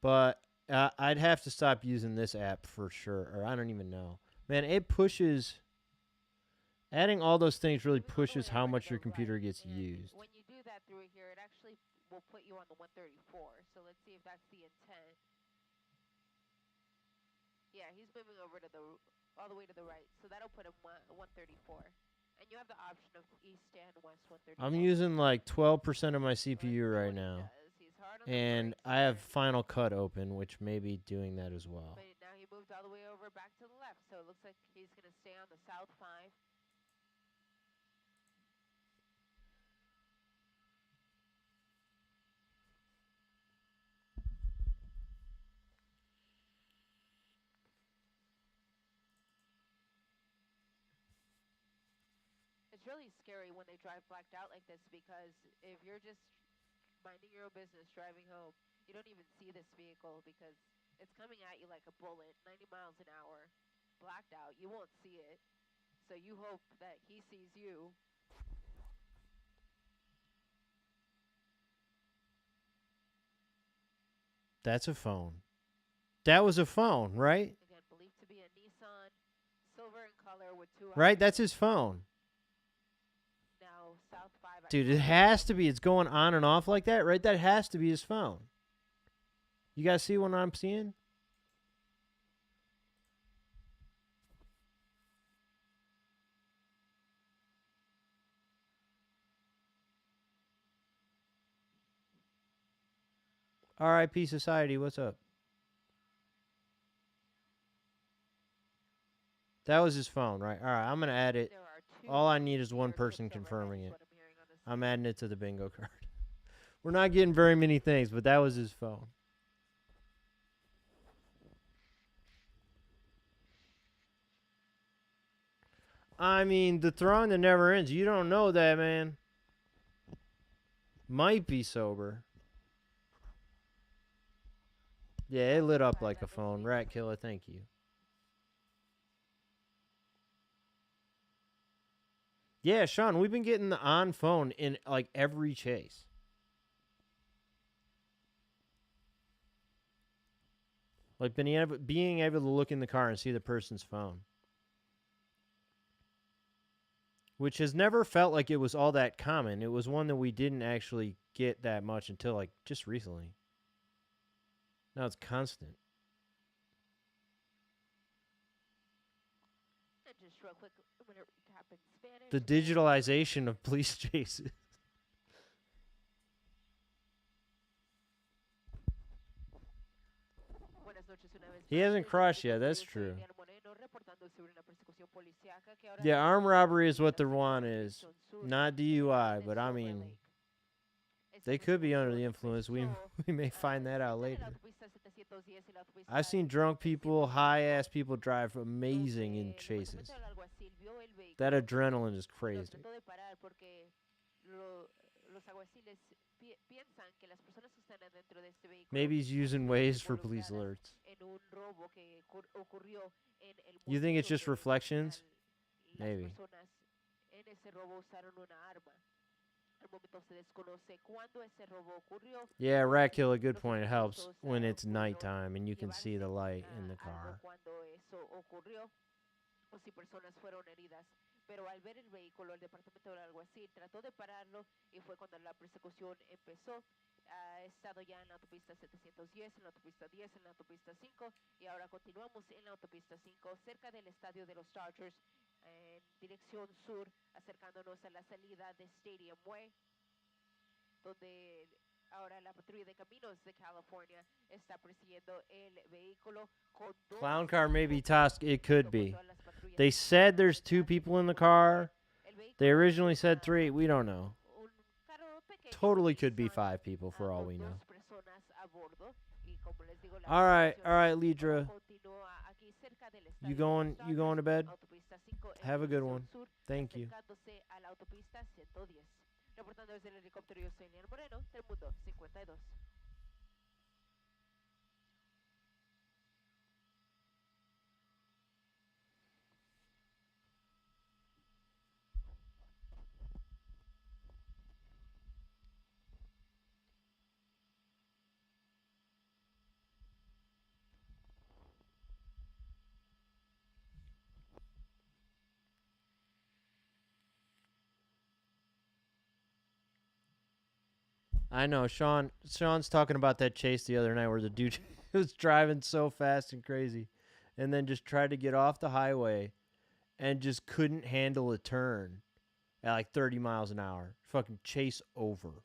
S3: but I'd have to stop using this app for sure, or I don't even know. Man, it pushes. Adding all those things really pushes how much your computer gets used.
S7: When you do that through here, it actually will put you on the 134. So let's see if that's the intent. Yeah, he's moving over to all the way to the right. So that'll put him 134. And you have the option of east and west 134.
S3: I'm using like 12% of my CPU right now. And I have Final Cut open, which may be doing that as well.
S7: But now he moved all the way over back to the left. So it looks like he's going to stay on the south 5. It's really scary when they drive blacked out like this, because if you're just minding your own business driving home, you don't even see this vehicle because it's coming at you like a bullet, 90 miles an hour, blacked out. You won't see it. So you hope that he sees you.
S3: That's a phone. That was a phone, right?
S7: Again, believed to be a Nissan, silver in color with 2 eyes.
S3: Right, that's his phone. Dude, it has to be. It's going on and off like that, right? That has to be his phone. You guys see what I'm seeing? RIP Society, what's up? That was his phone, right? All right, I'm going to add it. All I need is one person confirming it. I'm adding it to the bingo card. We're not getting very many things, but that was his phone. I mean, the throwing that never ends. You don't know that, man. Might be sober. Yeah, it lit up like a phone. Rat Killer, thank you. Yeah, Sean, we've been getting the on phone in like every chase. Like being able to look in the car and see the person's phone. Which has never felt like it was all that common. It was one that we didn't actually get that much until like just recently. Now it's constant.
S7: And just real quick, I'm going to recap in Spanish.
S3: The digitalization of police chases. He hasn't crushed yet, that's true. Yeah, armed robbery is what the one is. Not DUI, but I mean, they could be under the influence. We may find that out later. I've seen drunk people, high-ass people drive amazing in chases. That adrenaline is crazy. Maybe he's using Waze for police alerts. You think it's just reflections? Maybe. Yeah, Rat Killer, good point. It helps when it's nighttime and you can see the light in the car.
S7: Pero al ver el vehículo, el departamento del alguacil trató de pararlo y fue cuando la persecución empezó. Ha estado ya en la autopista 710, en la autopista 10, en la autopista 5 y ahora continuamos en la autopista 5 cerca del estadio de los Dodgers en dirección sur, acercándonos a la salida de Stadium Way, donde ahora la patrulla de caminos de California está persiguiendo el vehículo con dos.
S3: Clown car may be tossed. It could be. They said there's 2 people in the car. They originally said 3. We don't know. Totally could be 5 people for all we know. All right, Lidra. You going to bed? Have a good one. Thank you.
S7: Reportando desde el helicóptero, yo soy Lian Moreno, Telemundo 52.
S3: I know, Sean. Sean's talking about that chase the other night where the dude was driving so fast and crazy, and then just tried to get off the highway, and just couldn't handle a turn at like 30 miles an hour. Fucking chase over.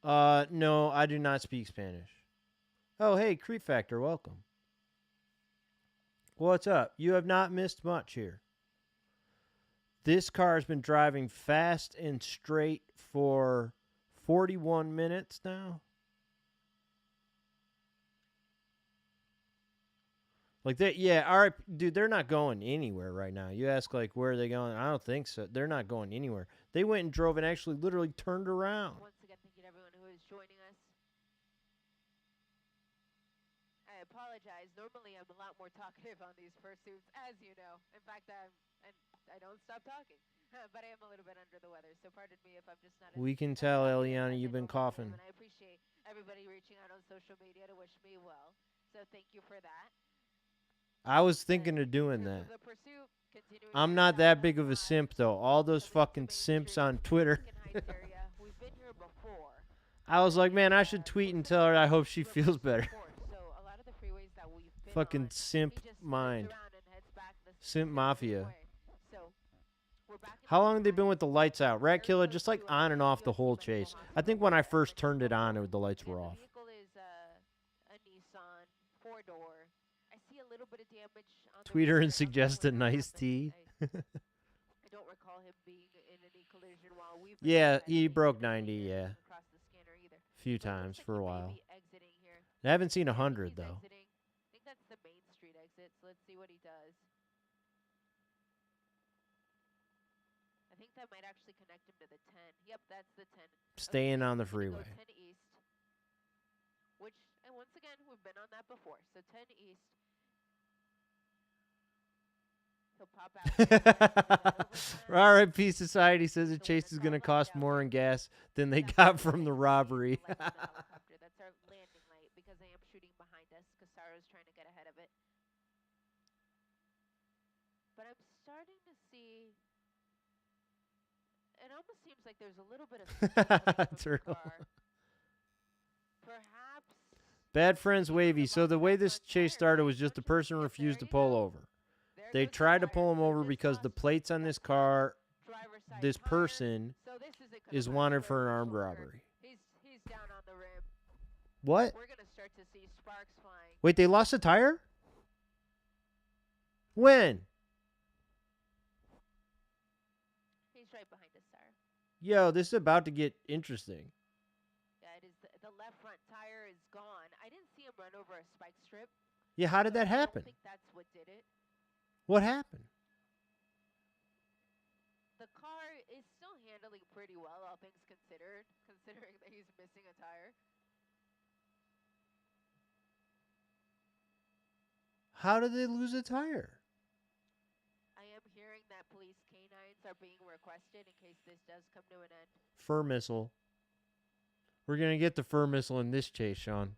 S3: No, I do not speak Spanish. Oh, hey, Creep Factor, welcome. What's up? You have not missed much here. This car has been driving fast and straight for 41 minutes now. Like that, yeah, all right, dude, they're not going anywhere right now. You ask, like, where are they going? I don't think so. They're not going anywhere. They went and drove and actually literally turned around.
S7: Once again, thank you to everyone who is joining us. I apologize. Normally, I'm a lot more talkative on these pursuits, as you know. In fact, I don't stop talking. But I am a little bit under the weather, so pardon me if I'm just not.
S3: We can tell, Eliana, you've been coughing.
S7: And I appreciate everybody reaching out on social media to wish me well. So thank you for that.
S3: I was thinking of doing that. I'm not that big of a simp, though. All those fucking simps on Twitter. I was like, man, I should tweet and tell her I hope she feels better. Fucking simp mind. Simp mafia. How long have they been with the lights out? Rat Killer, just like on and off the whole chase. I think when I first turned it on, the lights were off.
S7: The vehicle is a Nissan 4-door. I see a little bit of damage on
S3: Tweet her and suggest a nice tea.
S7: I don't recall him being in any collision while we've been
S3: Yeah, he broke 90, yeah.
S7: across the scanner either.
S3: A few times for a while.
S7: Exiting here.
S3: I haven't seen 100, though.
S7: Exiting. I think that's the Main Street exit, so let's see what he does. I think that might actually connect him to the 10. Yep, that's the 10.
S3: Staying on the
S7: He's gonna go
S3: freeway.
S7: 10 East, which, and once again, we've been on that before. So 10 East. He'll pop out.
S3: RIP Society says the chase is going to cost more in gas than they got from the robbery.
S7: That's our landing light because I am shooting behind us. Casaro's trying to get ahead of it. But I'm starting to see. It almost seems like there's a little bit of
S3: Turtle.
S7: Perhaps.
S3: Bad Friends Wavy. So the way this chase started was just the person refused to pull over. They tried to pull him over because the plates on this car, this person, is wanted for an armed robbery.
S7: He's down on the rim.
S3: What?
S7: We're gonna start to see sparks flying.
S3: Wait, they lost a tire? When?
S7: He's right behind us, sir.
S3: Yo, this is about to get interesting.
S7: Yeah, it is. The left front tire is gone. I didn't see him run over a spike strip.
S3: Yeah, how did that happen?
S7: I don't think that's what did it.
S3: What happened?
S7: The car is still handling pretty well, all things considered, considering that he's missing a tire.
S3: How did they lose a tire?
S7: I am hearing that police canines are being requested in case this does come to an end.
S3: Fur missile. We're going to get the fur missile in this chase, Sean.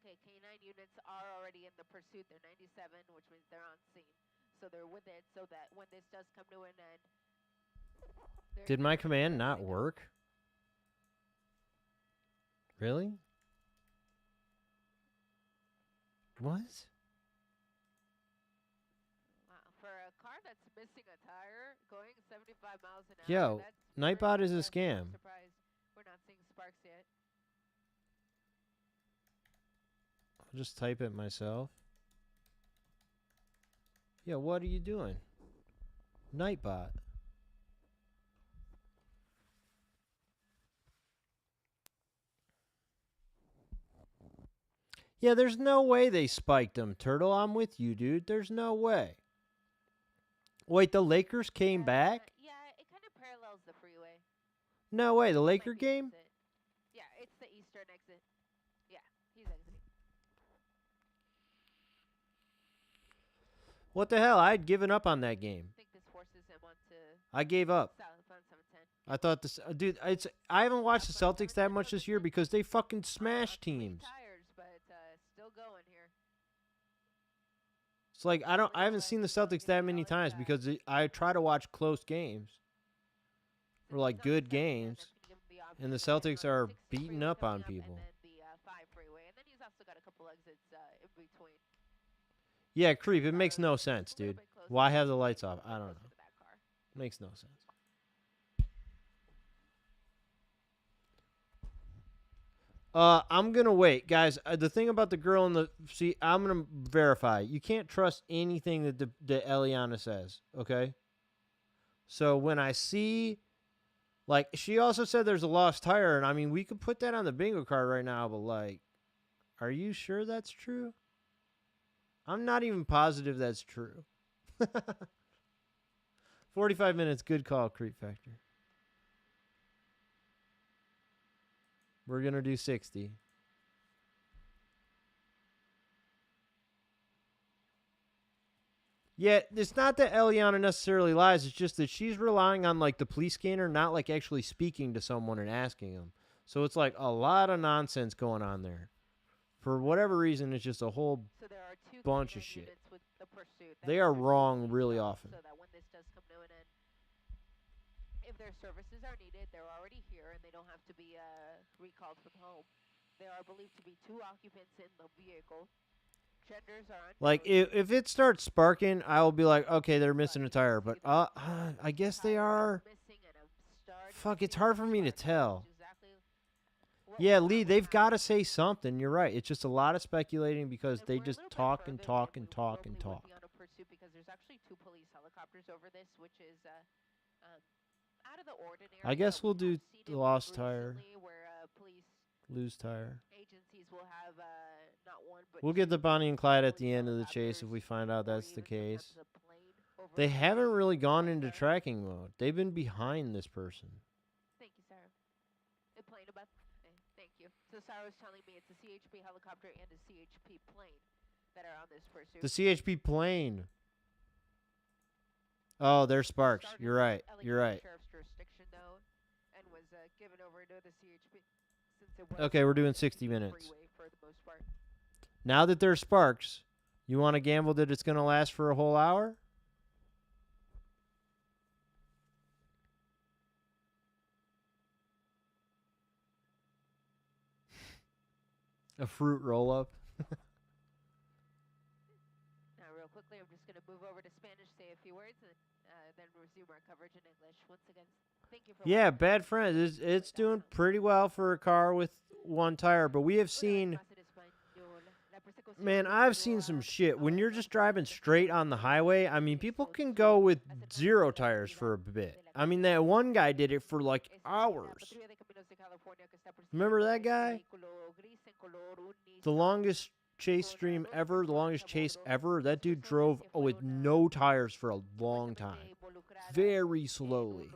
S7: Okay, canine units are already in the pursuit. They're 97, which means they're on scene. So they're with it so that when this does come to an end.
S3: Did my command not work? Really? What?
S7: Wow, for a car that's missing a tire, going 75 miles an hour.
S3: Yo,
S7: that's
S3: Nightbot
S7: pretty
S3: is a
S7: impressive.
S3: scam.
S7: I'm surprised we're not seeing sparks yet.
S3: I'll just type it myself. Yo, what are you doing? Nightbot. Yeah, there's no way they spiked him, Turtle. I'm with you, dude. There's no way. Wait, the Lakers came back?
S7: Yeah, it kind of parallels the freeway.
S3: No way, the Laker game?
S7: Yeah, it's the eastern exit. Yeah, he's exiting.
S3: What the hell? I had given up on that game.
S7: I think this forces him onto
S3: I gave up.
S7: southbound 710.
S3: I thought this, dude. I haven't watched the Celtics that much this year because they fucking smash teams.
S7: Tires, but still going here.
S3: It's like I haven't seen the Celtics that many times because I try to watch close games or like good games, and the Celtics are beating up on people.
S7: And then the 5 freeway, and then he's also got a couple exits in between.
S3: Yeah, creep. It makes no sense, dude. Why have the lights off? I don't know. Makes no sense. I'm going to wait. Guys, the thing about the girl in the... See, I'm going to verify. You can't trust anything that Eliana says, okay? So when I see... Like, she also said there's a lost tire, and I mean, we could put that on the bingo card right now, but like, are you sure that's true? I'm not even positive that's true. 45 minutes, good call, Creep Factor. We're going to do 60. Yeah, it's not that Eliana necessarily lies. It's just that she's relying on, like, the police scanner, not, like, actually speaking to someone and asking them. So it's, like, a lot of nonsense going on there. For whatever reason, it's just a whole bunch of shit. They are wrong really often.
S7: So that when this does come to an end, if their services are needed, they're already here, and they don't have to be recalled from home. There are believed to be 2 occupants in the vehicle. Genders are unknown.
S3: Like, if it starts sparking, I'll be like, okay, they're missing a tire. But I guess they are. Fuck, it's hard for me to tell. Yeah, Lee, they've got to say something. You're right. It's just a lot of speculating because they just talk and talk and talk and talk.
S7: Because there's actually 2 police helicopters over this, which is out of the ordinary.
S3: I guess we'll do the lost tire.
S7: Where police
S3: lose tire.
S7: Agencies will have not one, but
S3: we'll get the Bonnie and Clyde at the end of the chase if we find out that's the case. They haven't really gone into tracking mode. They've been behind this person.
S7: Thank you, Sarah. The plane above. Thank you. So Sarah was telling me it's a CHP helicopter and a CHP plane that are on this pursuit.
S3: The CHP plane. Oh, there's Sparks. You're right. You're right.
S7: Sheriff's jurisdiction though, and was given over to the CHP.
S3: Okay, we're doing 60 minutes. Now that there's Sparks, you want to gamble that it's going to last for a whole hour? A fruit roll-up?
S7: Now, real quickly, I'm just going to move over to Spanish, say a few words, and then resume our coverage in English. Once again, thank you for
S3: yeah, Bad Friends. It's doing pretty well for a car with 1 tire, but we have seen... Man, I've seen some shit. When you're just driving straight on the highway, I mean, people can go with 0 tires for a bit. I mean, that one guy did it for like hours. Remember that guy? The longest chase stream ever, the longest chase ever. That dude drove with no tires for a long time. Very slowly.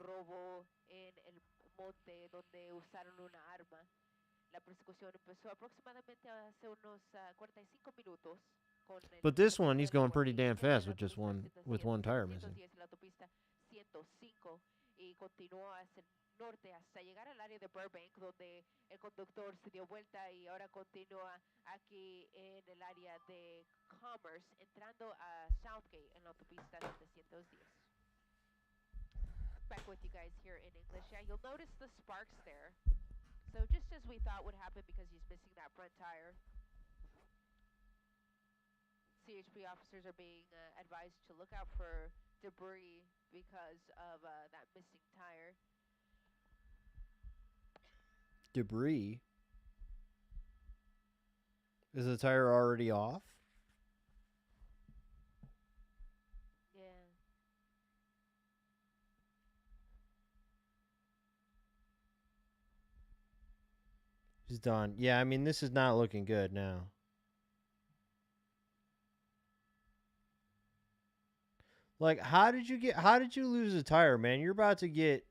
S3: But this one, he's going pretty damn fast with just one tire missing.
S7: Y continuó hacia el norte hasta llegar al área de Burbank, donde el conductor se dio vuelta y ahora continúa aquí en el área de Commerce, entrando a Southgate en la autopista 710. Back with you guys here in English. Yeah, you'll notice the sparks there. So just as we thought would happen because he's missing that front tire, CHP officers are being advised to look out for debris because of that missing tire.
S3: Debris? Is the tire already off?
S7: Yeah.
S3: He's done. Yeah, I mean, this is not looking good now. Like, how did you lose a tire, man? You're about to get,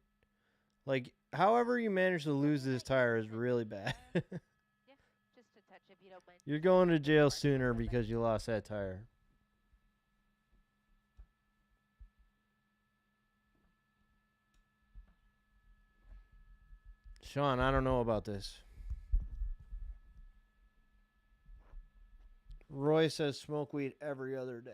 S3: like, however you managed to lose this tire is really bad.
S7: Yeah, just a touch if you don't mind.
S3: You're going to jail sooner because you lost that tire. Sean, I don't know about this. Roy says smoke weed every other day.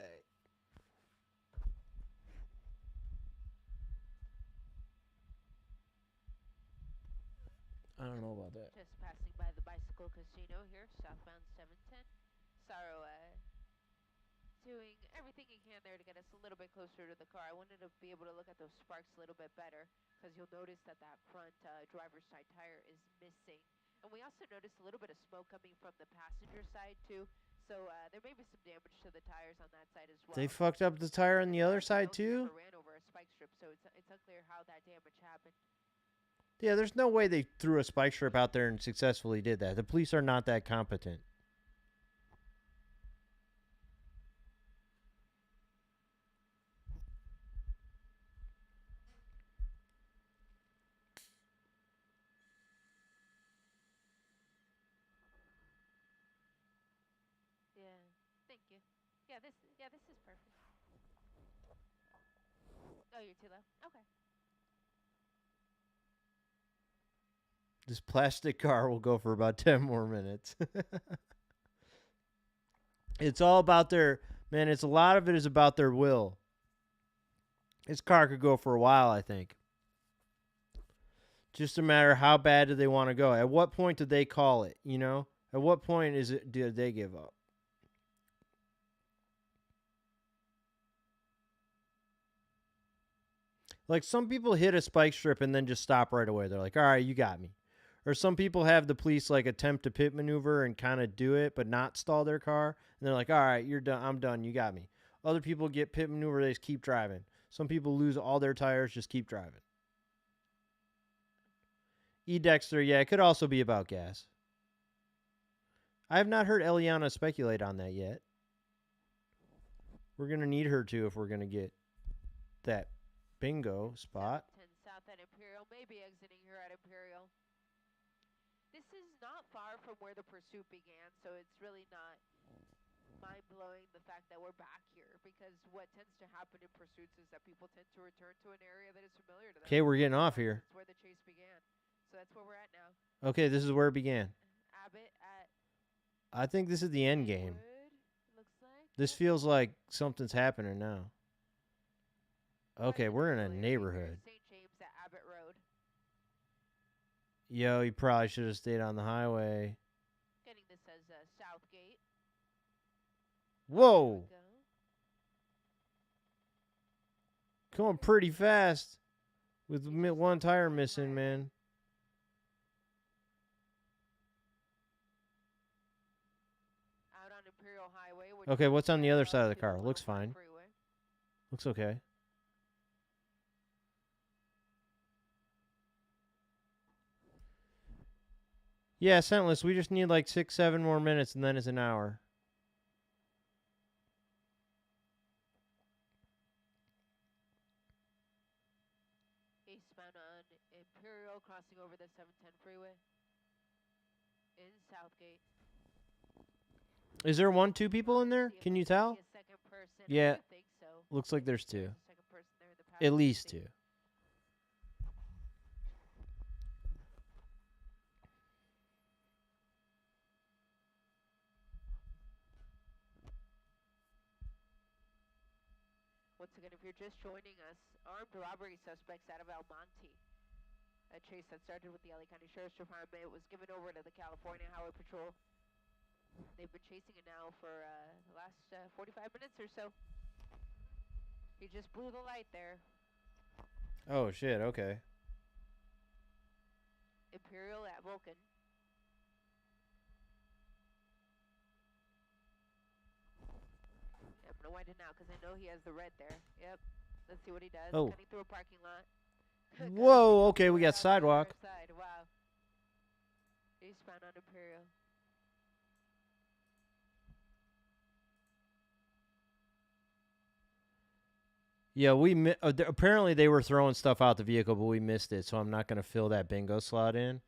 S3: I don't know about that.
S7: Just passing by the bicycle casino here, southbound 710. Sorrow doing everything he can there to get us a little bit closer to the car. I wanted to be able to look at those sparks a little bit better because you'll notice that front driver's side tire is missing. And we also noticed a little bit of smoke coming from the passenger side too. So there may be some damage to the tires on that side as well.
S3: They fucked up the tire on the other side too?
S7: Ran over a spike strip, so it's unclear how that damage happened.
S3: Yeah, there's no way they threw a spike strip out there and successfully did that. The police are not that competent.
S7: Yeah, thank you. Yeah, this is perfect. Oh, you're too low? Okay.
S3: This plastic car will go for about 10 more minutes. It's all about their, man, a lot of it is about their will. This car could go for a while, I think. Just a matter how bad do they want to go. At what point did they call it, you know? At what point did they give up? Like, some people hit a spike strip and then just stop right away. They're like, all right, you got me. Or some people have the police, like, attempt to pit maneuver and kind of do it, but not stall their car. And they're like, all right, you're done. I'm done. You got me. Other people get pit maneuver. They just keep driving. Some people lose all their tires, just keep driving. E. Dexter, yeah, it could also be about gas. I have not heard Eliana speculate on that yet. We're going to need her to if we're going to get that bingo spot.
S7: 10 south at Imperial, maybe exiting here at Imperial. This is not far from where the pursuit began, so it's really not mind-blowing the fact that we're back here, because what tends to happen in pursuits is that people tend to return to an area that is familiar to them.
S3: Okay, we're getting off here.
S7: That's where the chase began. So that's where we're at now.
S3: Okay, this is where it began.
S7: Abbott at
S3: I think this is the end game.
S7: looks like.
S3: This feels like something's happening now. Okay, we're in a neighborhood.
S7: St. James at Abbott Road.
S3: Yo, you probably should have stayed on the highway.
S7: Getting this as Southgate.
S3: Whoa! Going pretty fast with one tire missing, man.
S7: Out on Imperial Highway.
S3: Okay, what's on the other side of the car? Looks fine. Looks okay. Yeah, Sentless, we just need like 6-7 more minutes and then it's an hour.
S7: Eastbound on Imperial, crossing over the 710 freeway. In Southgate.
S3: Is there 2 people in there? Can you tell? Yeah.
S7: I think so.
S3: Looks like there's 2.
S7: Second person there in the
S3: At least 2.
S7: Once again, if you're just joining us, armed robbery suspects out of El Monte. A chase that started with the LA County Sheriff's Department. It was given over to the California Highway Patrol. They've been chasing it now for the last 45 minutes or so. He just blew the light there.
S3: Oh, shit, okay.
S7: Imperial at Vulcan. I'm going to wind it now because I know he has the red there. Yep. Let's see what he does.
S3: Oh.
S7: Cutting through a parking lot.
S3: Whoa, okay, we got sidewalk.
S7: Wow. Eastbound on Imperial.
S3: Yeah, we apparently they were throwing stuff out the vehicle, but we missed it, so I'm not going to fill that bingo slot in.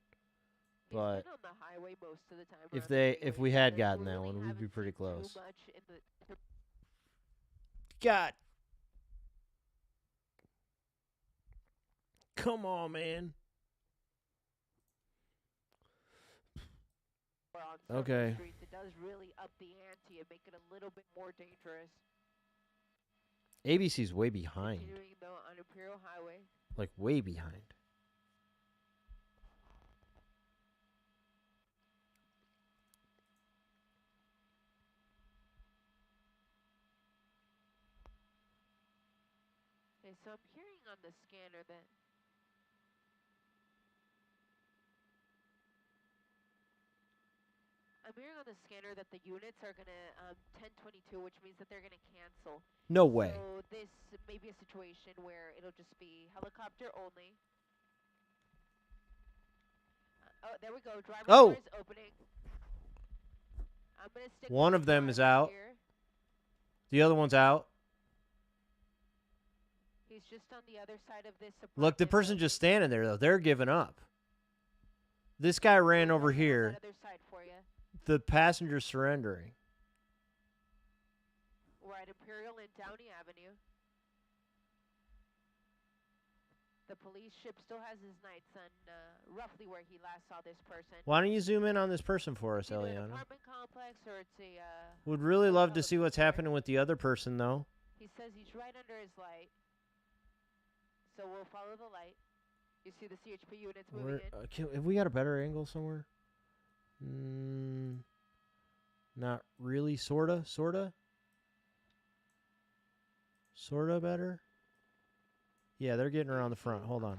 S3: But
S7: on the highway most of the time
S3: if we had gotten that one, we'd be pretty close. God. Come on, man. Okay.
S7: It does really up the ante and make it a little bit more dangerous.
S3: ABC's way behind.
S7: Continuing though on Imperial Highway.
S3: Like way behind.
S7: Okay, so I'm hearing on the scanner that the units are going to 1022, which means that they're going to cancel.
S3: No way.
S7: So this may be a situation where it'll just be helicopter only. Oh, there we go. Driver door is opening. I'm going to stick
S3: one of them is out.
S7: Here.
S3: The other one's out.
S7: He's just on the other side of this apartment.
S3: Look, the person just standing there, though. They're giving up. This guy ran over here.
S7: Other side for you.
S3: The passenger surrendering.
S7: We're at Imperial and Downey Avenue. The police ship still has his nights on roughly where he last saw this person.
S3: Why don't you zoom in on this person for us, Eliana?
S7: Apartment complex or it's a,
S3: would really love to see what's happening with the other person, though.
S7: He says he's right under his light. So we'll follow the light. You see the CHP units moving in.
S3: Have we got a better angle somewhere? Not really. Sorta better. Yeah, they're getting around the front. Hold on.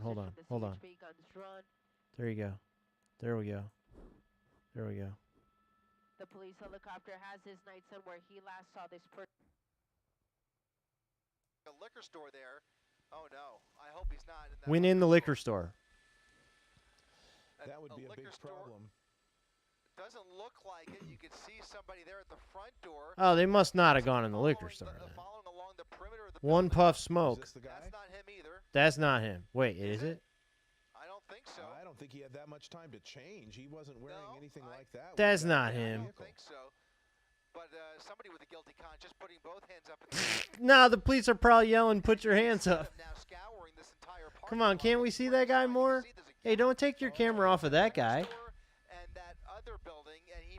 S3: There you go. There we go.
S7: The police helicopter has his nights on where he last saw this person.
S8: A liquor store there. Oh no, I hope he's not.
S3: Went in the liquor store.
S5: That would be a big problem.
S8: Doesn't look like it. You can see somebody there at the front door.
S3: Oh, they must not have gone in the liquor store then.
S8: Following along the perimeter of the
S3: One puff smoke.
S5: Is this the guy?
S8: That's not him either.
S3: That's not him. Wait, is it?
S8: I don't think so.
S5: I don't think he had that much time to change. He wasn't wearing anything like that.
S3: That's not him.
S8: I don't think so. But somebody with a guilty conscience putting both hands up.
S3: Nah, the police are probably yelling, "Put your hands up." Come on, can't we see that guy more? Hey, don't take your camera off of that guy.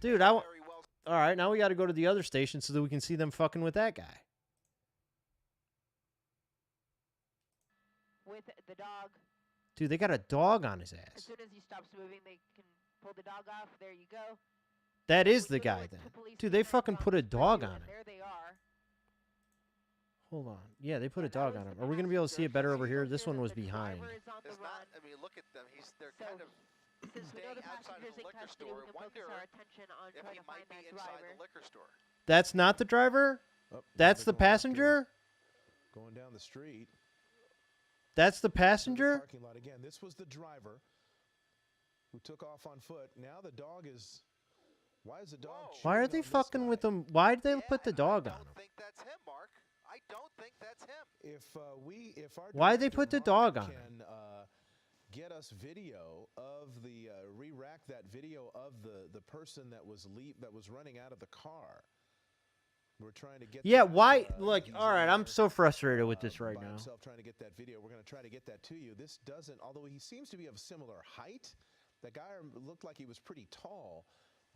S3: Dude, all right, now we got to go to the other station so that we can see them fucking with that guy.
S7: With the dog.
S3: Dude, they got a dog on his
S7: As
S3: ass.
S7: soon as he stops moving, they can pull the dog off. There you go.
S3: That is the guy then. Dude, they fucking put a dog on him.
S7: There they are.
S3: Hold on. Yeah, they put a dog on him. Are we going to be able to see it better over here? This one was behind.
S8: It's not, I mean, look at them. They're kind of staying outside of the liquor store. Wonder if he might be inside the liquor store.
S3: That's not the driver? That's the passenger?
S5: Going down the street.
S3: That's the passenger?
S5: Parking lot again. This was the driver who took off on foot. Now the dog is... Why is the dog...
S3: Why are they fucking with them? Why did they put the dog on him?
S8: I don't think that's him, Mark. I don't think that's him.
S5: If our
S3: why they put the dog on him?
S5: Can get us video of the re-rack that video of the person that was running out of the car. We're trying to get.
S3: Yeah, why? Look, all right, I'm so frustrated with this right now.
S5: Himself trying to get that video. We're going to try to get that to you. This doesn't, although he seems to be of similar height. That guy looked like he was pretty tall.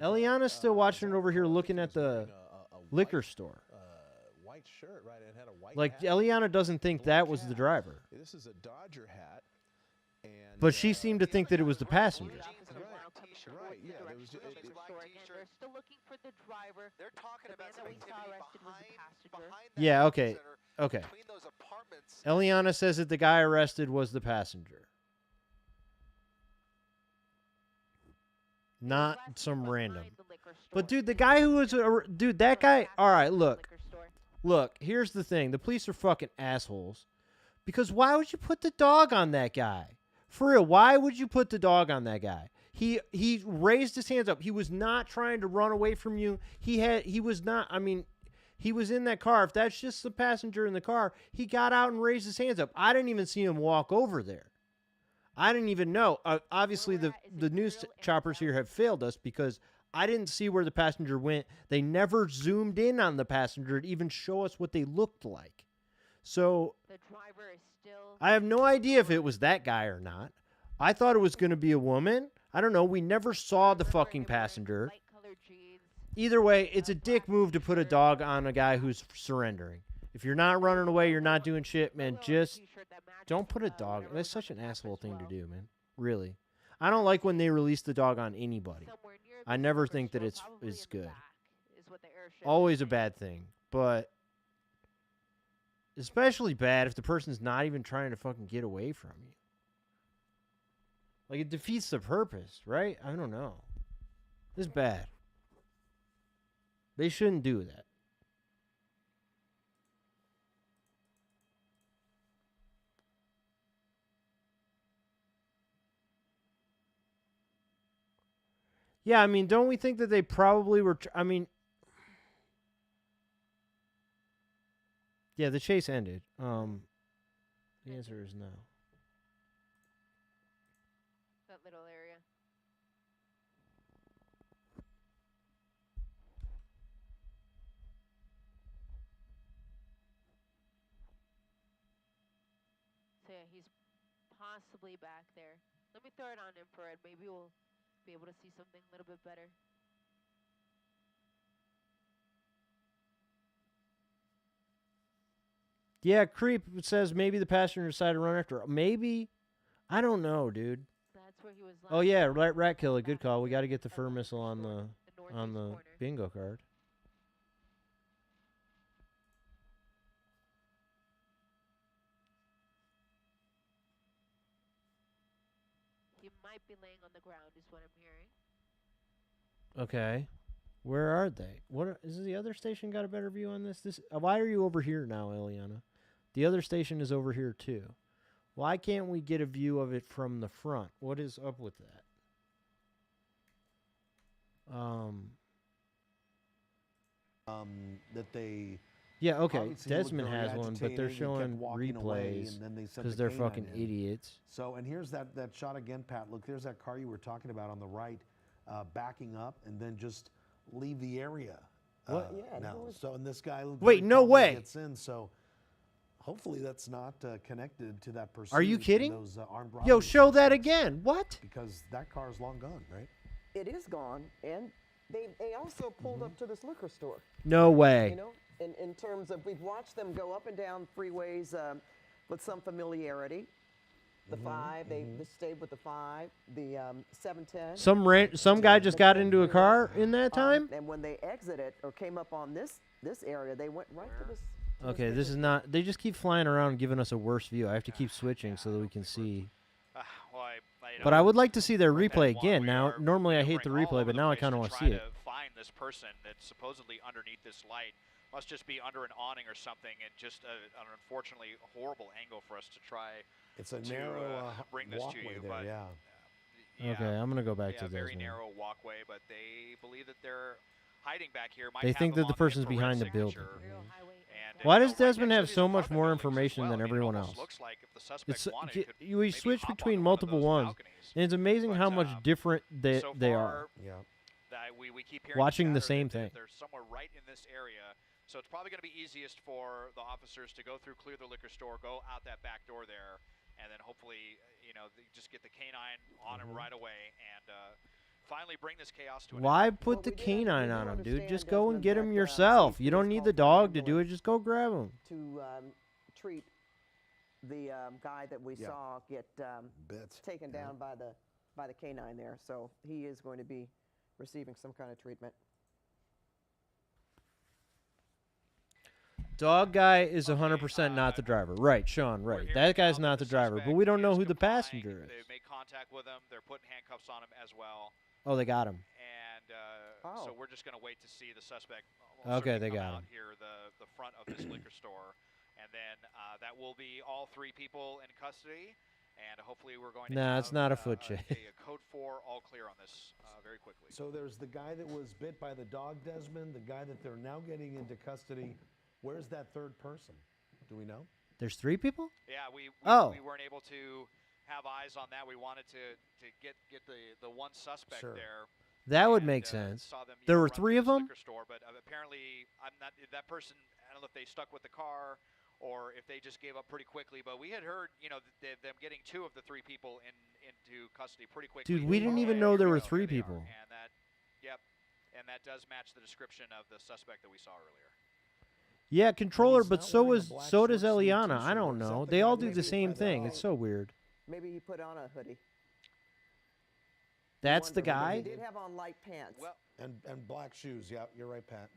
S3: Eliana's still watching it over here, looking at the liquor store.
S5: White shirt, right? And had a white
S3: like
S5: hat.
S3: Eliana doesn't think that was the driver.
S5: This is a Dodger hat. And,
S3: but she seemed to think that it was the passenger.
S5: Right, yeah.
S7: They're still looking for the driver.
S8: They're talking about
S7: that we saw arrested was the passenger.
S3: Yeah, okay. Okay. Eliana says that the guy arrested was the passenger. Not some random. But dude, the guy who was dude, that guy, all right, look. Look, here's the thing. The police are fucking assholes. Because why would you put the dog on that guy? For real, why would you put the dog on that guy? He raised his hands up. He was not trying to run away from you. He was not, I mean, He was in that car. If that's just the passenger in the car, he got out and raised his hands up. I didn't even see him walk over there. I didn't even know. Obviously, the news choppers here have failed us because I didn't see where the passenger went. They never zoomed in on the passenger to even show us what they looked like. So
S7: The driver is still.
S3: I have no idea if it was that guy or not. I thought it was going to be a woman. I don't know. We never saw the fucking passenger. Either way, it's a dick move to put a dog on a guy who's surrendering. If you're not running away, you're not doing shit, man, just don't put a dog. That's such an asshole thing to do, man. Really. I don't like when they release the dog on anybody. I never think that it's good. Always a bad thing. But especially bad if the person's not even trying to fucking get away from you. Like, it defeats the purpose, right? I don't know. It's bad. They shouldn't do that. Yeah, I mean, don't we think that they probably were... I mean... Yeah, the chase ended. The answer is no.
S7: That little area. So yeah, he's possibly back there. Let me throw it on infrared. Maybe we'll be able to see something a little bit better.
S3: Yeah, Creep says maybe the passenger decided to run after. Maybe. I don't know, dude.
S7: That's where he was.
S3: Oh yeah, rat killer. Good call. We got to get the fur missile on the bingo card.
S7: He might be laying on the ground, is what I'm hearing.
S3: Okay. Where are they? Is the other station got a better view on this? Why are you over here now, Eliana? The other station is over here too. Why can't we get a view of it from the front? What is up with that?
S5: That they.
S3: Yeah, okay. Desmond has one, but they're showing replays because they're fucking idiots.
S5: So, and here's that shot again, Pat. Look, there's that car you were talking about on the right, backing up and then just leave the area.
S6: What? Yeah.
S5: No. So, and this guy.
S3: Wait, no way.
S5: Gets in, so hopefully that's not connected to that person.
S3: Are you kidding?
S5: Those, armed
S3: Yo, show that again. What?
S5: Because that car is long gone, right?
S6: It is gone, and they also pulled up to this liquor store.
S3: No way.
S6: You know, in terms of, we've watched them go up and down freeways with some familiarity. The 5, they stayed with the 5, the 710.
S3: Some guy just got into a car in that time?
S6: And when they exited or came up on this area, they went right to this.
S3: Okay, this is not... They just keep flying around giving us a worse view. I have to keep switching so that we can see. But I would like to see their replay again. Now, normally I hate the replay, but now I kind of want to see it.
S1: Find this person that's supposedly underneath this light. Must just be under an awning or something, and just an unfortunately horrible angle for us to try.
S5: It's a narrow
S1: bring this to you,
S5: there,
S1: but
S5: yeah.
S3: Okay, I'm gonna go back to this.
S1: Very narrow walkway, but they believe that they're hiding back here.
S3: They think that the person's behind the building. Why does Desmond have so much more information than everyone else? We switch between multiple ones, and it's amazing how much different they are.
S5: Yeah.
S1: We keep hearing
S3: watching the same thing.
S1: They're somewhere right in this area, so it's probably going to be easiest for the officers to go through, clear the liquor store, go out that back door there, and then hopefully, they just get the canine on him right away and finally bring this chaos to an end.
S3: Why put the canine on him, dude? Just go and get him yourself. You don't need the dog to do it. Just go grab him.
S6: To treat the guy that we saw get taken down by the canine there, so he is going to be receiving some kind of treatment.
S3: Dog guy is 100% not the driver. Right, Sean, right. That guy's not the driver, but we don't know who the passenger is.
S1: They made contact with him. They're putting handcuffs on him as well.
S3: Oh, they got him.
S1: And so we're just going to wait to see the suspect.
S3: Okay, they got him.
S1: Here, the front of this liquor store. And then that will be all 3 people in custody. And hopefully we're going to
S3: Nah,
S1: have
S3: it's not a foot chase.
S1: a code 4 all clear on this very quickly.
S5: So there's the guy that was bit by the dog, Desmond, the guy that they're now getting into custody. Where's that third person? Do we know?
S3: There's 3 people?
S1: Yeah, we
S3: Oh.
S1: weren't able to have eyes on that. We wanted to get the one suspect there.
S3: That would make sense.
S1: Saw them,
S3: there
S1: know,
S3: were
S1: run
S3: 3 of
S1: through the
S3: them?
S1: liquor store, but apparently that person, I don't know if they stuck with the car or if they just gave up pretty quickly. But we had heard, them getting 2 of the 3 people into custody pretty quickly.
S3: Dude, we didn't even know there were 3 people.
S1: And that does match the description of the suspect that we saw earlier.
S3: Yeah, controller, but so does Eliana. I don't know. They all do the same thing. It's so weird.
S6: Maybe he put on a hoodie.
S3: That's the guy?
S6: He did have on light pants.
S1: Well,
S5: and black shoes. Yeah, you're right, Pat.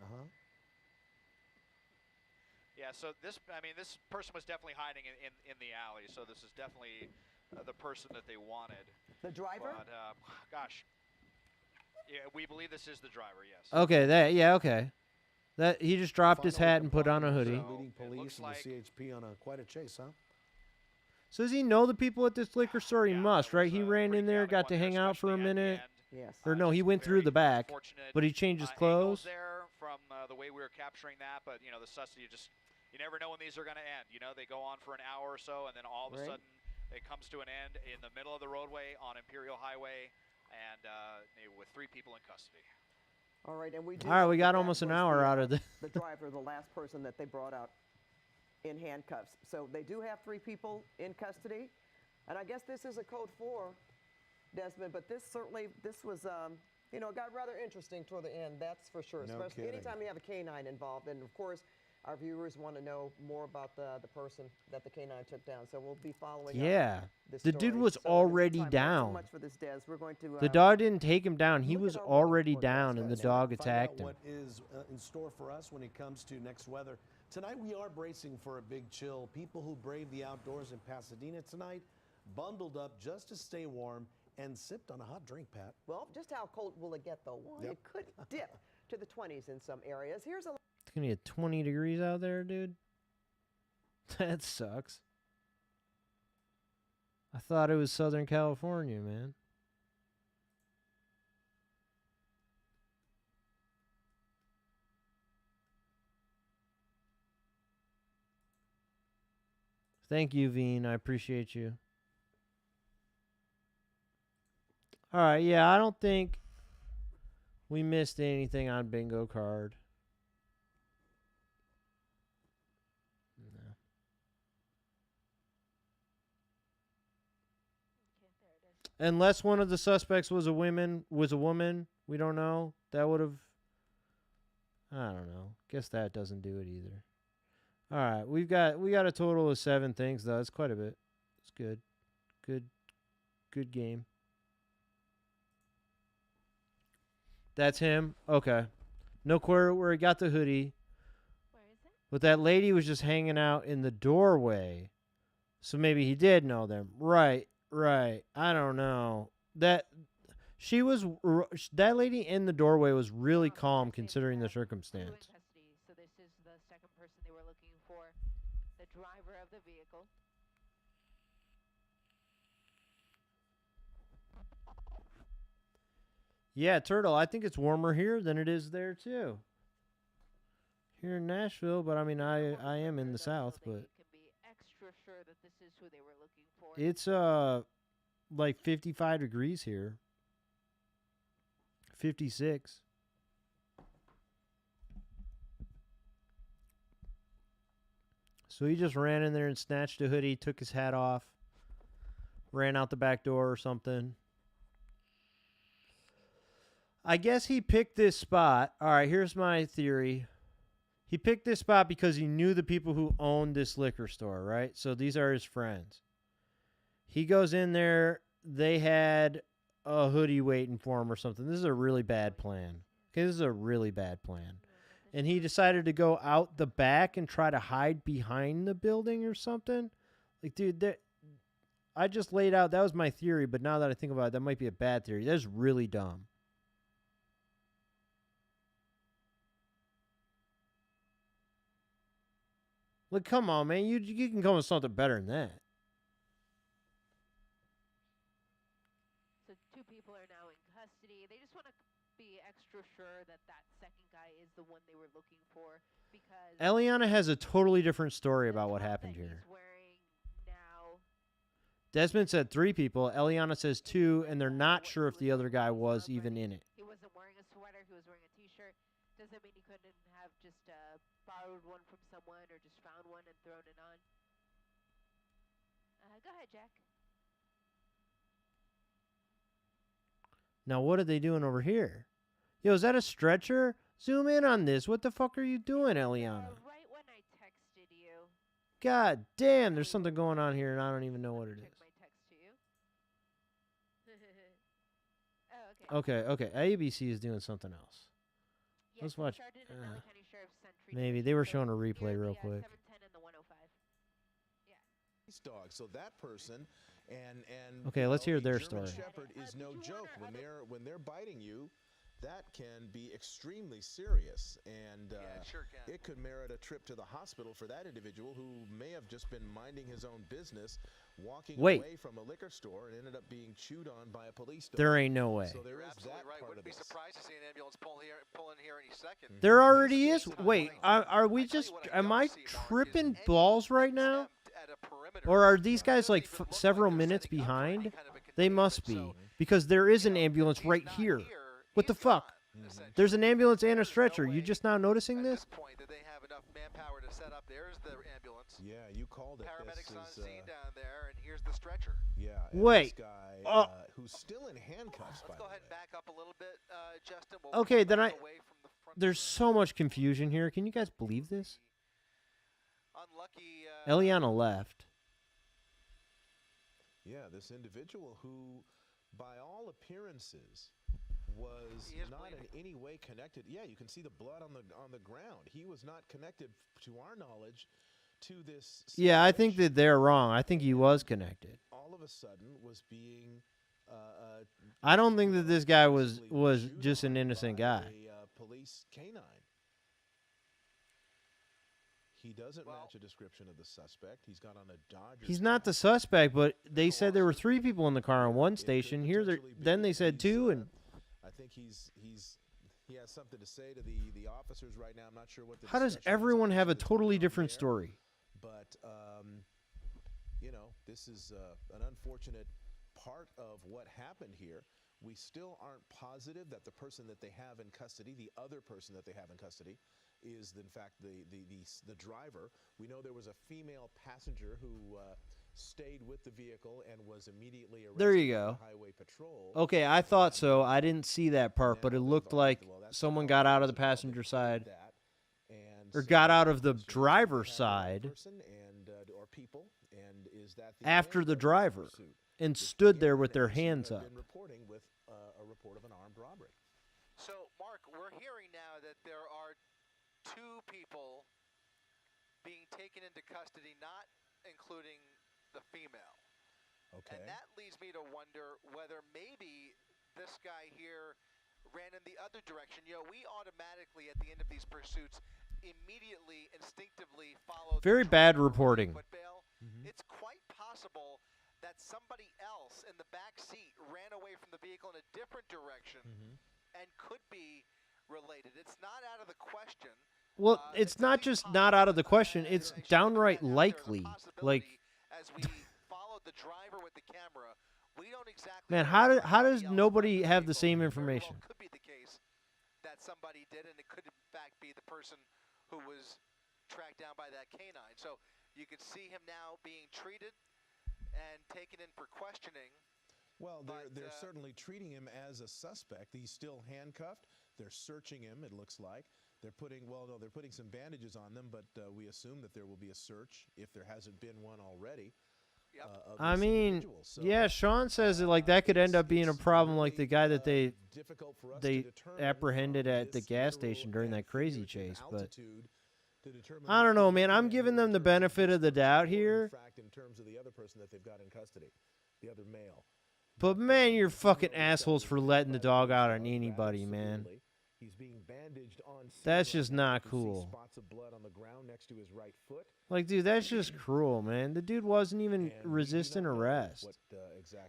S1: Yeah, so this person was definitely hiding in the alley, so this is definitely the person that they wanted.
S6: The driver?
S1: But, gosh. Yeah, we believe this is the driver, yes.
S3: Okay, okay. That he just dropped his hat and put on a hoodie.
S5: Leading police and the CHP on quite a chase, huh?
S3: So does he know the people at this liquor store? He must, right? He ran in there, got to hang out for a minute.
S6: Yes.
S3: Or no, he went through the back, but he changed his clothes.
S1: There from the way we were capturing that, but the suspect, you never know when these are going to end. They go on for an hour or so, and then all of a sudden it comes to an end in the middle of the roadway on Imperial Highway, and with 3 people in custody.
S6: All right, and we
S3: got almost an hour out of this.
S6: The driver, the last person that they brought out in handcuffs. So they do have 3 people in custody, and I guess this is a code 4, Desmond. But this was, it got rather interesting toward the end. That's for sure.
S5: No
S6: Especially
S5: kidding.
S6: anytime you have a canine involved, and of course, our viewers want to know more about the person that the canine took down. So we'll be following.
S3: Yeah,
S6: this
S3: the
S6: story.
S3: dude was
S6: So
S3: already
S6: thanks
S3: down.
S6: so much for this, Des. We're going to.
S3: The dog didn't take him down. He was already down, and the dog attacked him.
S5: What is in store for us when it comes to next weather? Tonight we are bracing for a big chill. People who brave the outdoors in Pasadena tonight bundled up just to stay warm and sipped on a hot drink, Pat.
S6: Well, just how cold will it get, though? Well, it could dip to the 20s in some areas. Here's a.
S3: It's gonna get 20 degrees out there, dude. That sucks. I thought it was Southern California, man. Thank you, Veen. I appreciate you. All right, yeah, I don't think we missed anything on bingo card. Unless one of the suspects was a woman, we don't know. That would have, I don't know. Guess that doesn't do it either. All right, we got a total of 7 things though. It's quite a bit. It's good, good game. That's him. Okay, no clue where he got the hoodie.
S7: Where is it?
S3: But that lady was just hanging out in the doorway, so maybe he did know them. Right. I don't know. That lady in the doorway was really calm considering the circumstance.
S7: So this is the second person they were looking for, the driver of the vehicle.
S3: Yeah, Turtle, I think it's warmer here than it is there too. Here in Nashville, but I mean I am in the South, but
S7: can be extra sure that this is who they were looking for.
S3: it's like 55 degrees here. 56. So he just ran in there and snatched a hoodie, took his hat off, ran out the back door or something. I guess he picked this spot. All right, here's my theory. He picked this spot because he knew the people who owned this liquor store, right? So these are his friends. He goes in there. They had a hoodie waiting for him or something. This is a really bad plan. Okay, this is a really bad plan. And he decided to go out the back and try to hide behind the building or something. Like, dude, I just laid out, that was my theory, but now that I think about it, that might be a bad theory. That's really dumb. Look, come on, man. You can come with something better than that.
S7: extra sure that that second guy is the one they were looking for, because
S3: Eliana has a totally different story about what happened here.
S7: Now,
S3: Desmond said 3 people. Eliana says 2, and they're not sure if the other guy was even in it.
S7: he wasn't wearing a sweater, he was wearing a t-shirt. Doesn't mean he couldn't have just borrowed one from someone or just found one and thrown it on. Go ahead, Jack.
S3: Now, what are they doing over here? Yo, is that a stretcher? Zoom in on this. What the fuck are you doing, Eliana?
S7: Right when I texted you.
S3: God damn, there's something going on here, and I don't even know what it is.
S7: My text to you.
S3: Okay. ABC is doing something else.
S7: Yes,
S3: Let's watch.
S7: started in LA County Sheriff's Sentry
S3: Maybe they were showing a replay real quick.
S7: 710 and the 105. Yeah.
S5: Dog. So that person and
S3: Okay, let's hear their
S5: German
S3: story.
S5: Shepherd is no joke. When they're biting you, that can be extremely serious, and
S8: it sure can.
S5: it could merit a trip to the hospital for that individual who may have just been minding his own business, walking away from a liquor store, and ended up being chewed on by a police dog.
S3: There ain't no way.
S5: So there is
S8: absolutely
S5: that
S8: right.
S5: part
S8: Wouldn't
S5: of
S8: be
S5: this.
S8: surprised to see an ambulance pull in here any second.
S3: There already is. Wait, are we just? Am I tripping balls right now? Or are these guys like several minutes behind? They must be, because there is an ambulance right here. What the fuck? There's an ambulance and a stretcher. You just now noticing this?
S8: At this point, that they have enough manpower to set up. There's the ambulance.
S5: Yeah, you called it.
S8: Paramedics on scene down there, and here's the stretcher.
S5: Yeah.
S3: Wait.
S5: This guy, who's still in handcuffs.
S8: Let's go ahead and back up a little bit, Justin.
S3: Okay, then there's so much confusion here. Can you guys believe this?
S8: Unlucky.
S3: Eliana left.
S5: Yeah, this individual who, by all appearances, was not in any way connected. Yeah, you can see the blood on the ground. He was not connected, to our knowledge, to this.
S3: Yeah, I think that they're wrong. I think he was connected.
S5: All of a sudden, was being.
S3: I don't think that this guy was just an innocent guy.
S5: A police canine. He doesn't match a description of the suspect. He's got on a Dodger.
S3: He's not the suspect, but they said there were 3 people in the car on one station. Then they said 2, and
S5: I think he has something to say to the officers right now. I'm not sure what.
S3: How does everyone have a totally different story?
S5: But this is an unfortunate part of what happened here. We still aren't positive that the person that they have in custody, the other person that they have in custody, is in fact the driver. We know there was a female passenger who stayed with the vehicle and was immediately arrested.
S3: There you go.
S5: By Highway Patrol.
S3: Okay, I thought so. I didn't see that part, but it looked like someone got out of the passenger side, or got out of the driver's side after the driver, and stood there with their hands up.
S5: Reporting with a report of an armed robbery.
S8: So, Mark, we're hearing now that there are 2 people being taken into custody, not including the female.
S5: Okay.
S8: And that leads me to wonder whether maybe this guy here ran in the other direction. We automatically, at the end of these pursuits, immediately, instinctively follow.
S3: Very bad reporting.
S8: It's quite possible that somebody else in the back seat ran away from the vehicle in a different direction and could be related. It's not out of the question.
S3: Well, it's not just not out of the question. It's downright likely. Like,
S8: as we followed the driver with the camera, we don't exactly.
S3: Man, how does nobody have the same information?
S8: It could be the case that somebody did, and it could in fact be the person who was tracked down by that canine. So you can see him now being treated and taken in for questioning.
S5: Well, they're certainly treating him as a suspect. He's still handcuffed. They're searching him, it looks like. They're putting some bandages on them, but we assume that there will be a search if there hasn't been one already.
S3: I mean, yeah, Sean says that like that could end up being a problem, like the guy that they apprehended at the gas station during that crazy chase. But I don't know, man. I'm giving them the benefit of the doubt here.
S5: In terms of the other person that they've got in custody, the other male.
S3: But man, you're fucking assholes for letting the dog out on anybody, man.
S5: He's being bandaged on.
S3: That's just not cool.
S5: Spots of blood on the ground next to his right foot.
S3: Like, dude, that's just cruel, man. The dude wasn't even resisting arrest.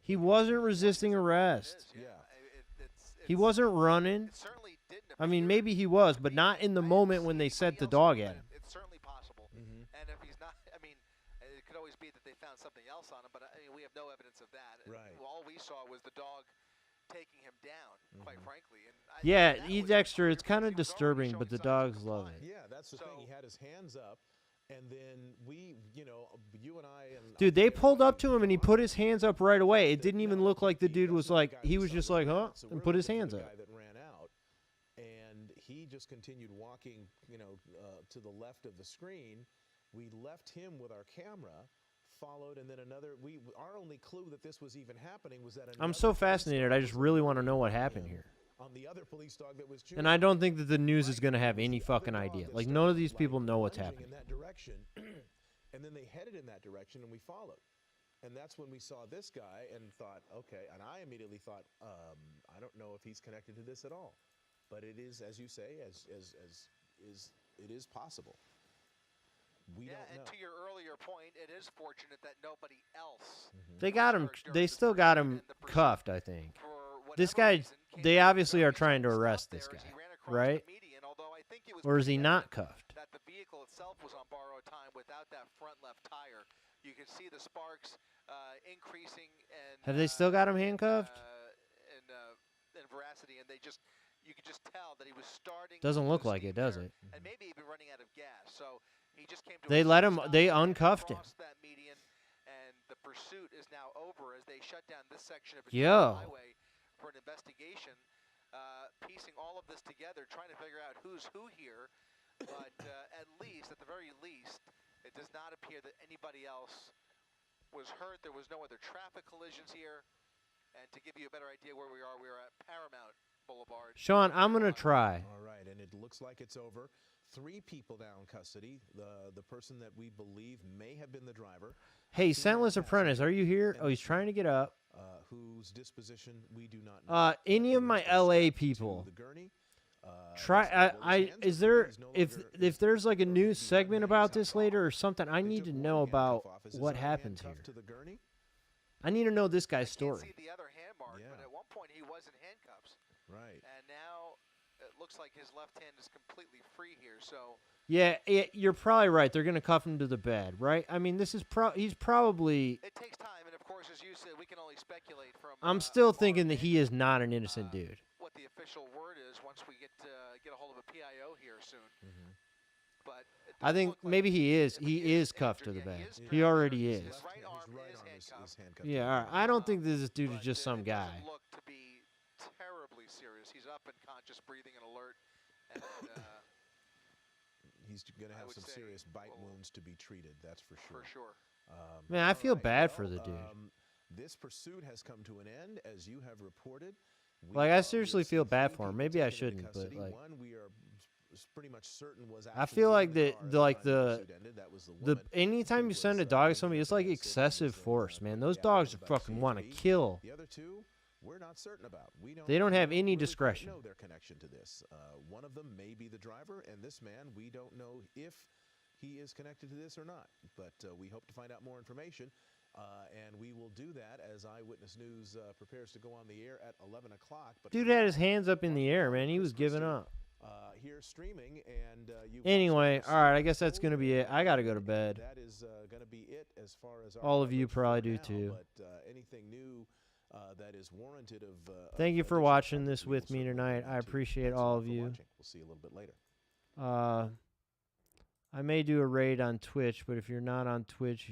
S3: He wasn't resisting arrest.
S5: Yeah.
S3: He wasn't running.
S8: It's certainly didn't
S3: I mean,
S8: appear
S3: maybe he was, but
S8: to
S3: not
S8: be.
S3: in the
S8: I
S3: moment
S8: didn't
S3: when
S8: see
S3: they set the
S8: anybody else
S3: dog
S8: with
S3: at
S8: him.
S3: him.
S8: It's certainly possible. And if he's not, I mean, it could always be that they found something else on him, but I mean, we have no evidence of that.
S5: Right.
S8: All we saw was the dog taking him down, quite frankly. And
S3: Yeah,
S8: that
S3: he's
S8: was
S3: extra. It's
S8: because
S3: kind
S8: he
S3: of
S8: was already
S3: disturbing,
S8: showing
S3: but the
S8: signs of
S3: dogs love
S8: compliance.
S3: it.
S5: Yeah, that's the thing. He had his hands up, and then you and I and
S3: Dude, they pulled up to him and he put his hands up right away. It didn't even look like the dude was like, he was just like, huh, and put his hands up.
S5: Guy that ran out, and he just continued walking, to the left of the screen. We left him with our camera, followed, and then our only clue that this was even happening was that
S3: I'm so fascinated. I just really want to know what happened here.
S5: On the other police dog that was chewing.
S3: And I don't think that the news is going to have any fucking idea. Like, none of these people know what's
S5: lunging
S3: happening.
S5: in that direction, and then they headed in that direction, and we followed. And that's when we saw this guy and thought, okay. And I immediately thought, I don't know if he's connected to this at all, but it is, as you say, it is possible. We don't know.
S8: And to your earlier point, it is fortunate that nobody else.
S3: They got him. They still got him cuffed, I think. This guy, they obviously are trying to arrest this guy, right? Or is he not cuffed?
S8: That the vehicle itself was on borrowed time without that front left tire. You can see the sparks increasing and
S3: Have they still got him handcuffed?
S8: In veracity, and you could just tell that he was starting.
S3: Doesn't look like it, does it?
S8: And maybe even running out of gas. So he just came to.
S3: They let him. They uncuffed him.
S8: That median, and the pursuit is now over as they shut down this section of the highway for an investigation, piecing all of this together, trying to figure out who's who here. But at the very least, it does not appear that anybody else was hurt. There was no other traffic collisions here. And to give you a better idea where we are at Paramount Boulevard.
S3: Sean, I'm going to try.
S5: All right, and it looks like it's over. 3 people now in custody. The person that we believe may have been the driver.
S3: Hey, Scentless Apprentice, are you here? Oh, he's trying to get up.
S5: Whose disposition we do not know.
S3: Any of my LA people. Is there if there's like a news segment about this later or something, I need to know about what happens here. I need to know this guy's story.
S8: I can't see the other hand mark, but at one point he was in handcuffs.
S5: Right.
S8: And now it looks like his left hand is completely free here. So.
S3: Yeah, you're probably right. They're going to cuff him to the bed, right? I mean, this is he's probably.
S8: It takes time, and of course, as you said, we can only speculate from.
S3: I'm still thinking that he is not an innocent dude.
S8: What the official word is once we get a hold of a PIO here soon. But
S3: I think maybe he is. He is cuffed to the bed. He already is.
S8: His right arm is handcuffed.
S3: Yeah, all right. I don't think this dude is just some guy.
S8: It doesn't look to be terribly serious. He's up and conscious, breathing and alert. And
S5: he's going to have some serious bite wounds to be treated. That's for sure.
S8: For sure.
S3: Man, I feel bad for the dude.
S5: This pursuit has come to an end, as you have reported.
S3: Like, I seriously feel bad for him. Maybe I shouldn't, but like.
S5: We are pretty much certain was.
S3: I feel like the anytime you send a dog to somebody, it's like excessive force, man. Those dogs fucking want to kill.
S5: The other 2, we're not certain about.
S3: They don't have any discretion.
S5: We know their connection to this. One of them may be the driver, and this man, we don't know if he is connected to this or not. But we hope to find out more information, and we will do that as Eyewitness News prepares to go on the air at 11 o'clock.
S3: Dude had his hands up in the air, man. He was giving up.
S5: Here streaming, and
S3: anyway, all right, I guess that's going to be it. I got to go to bed.
S5: That is going to be it as far as
S3: all of you probably do too.
S5: But anything new that is warranted of
S3: thank you for watching this with me tonight. I appreciate all of you.
S5: We'll see you a little bit later.
S3: I may do a raid on Twitch, but if you're not on Twitch,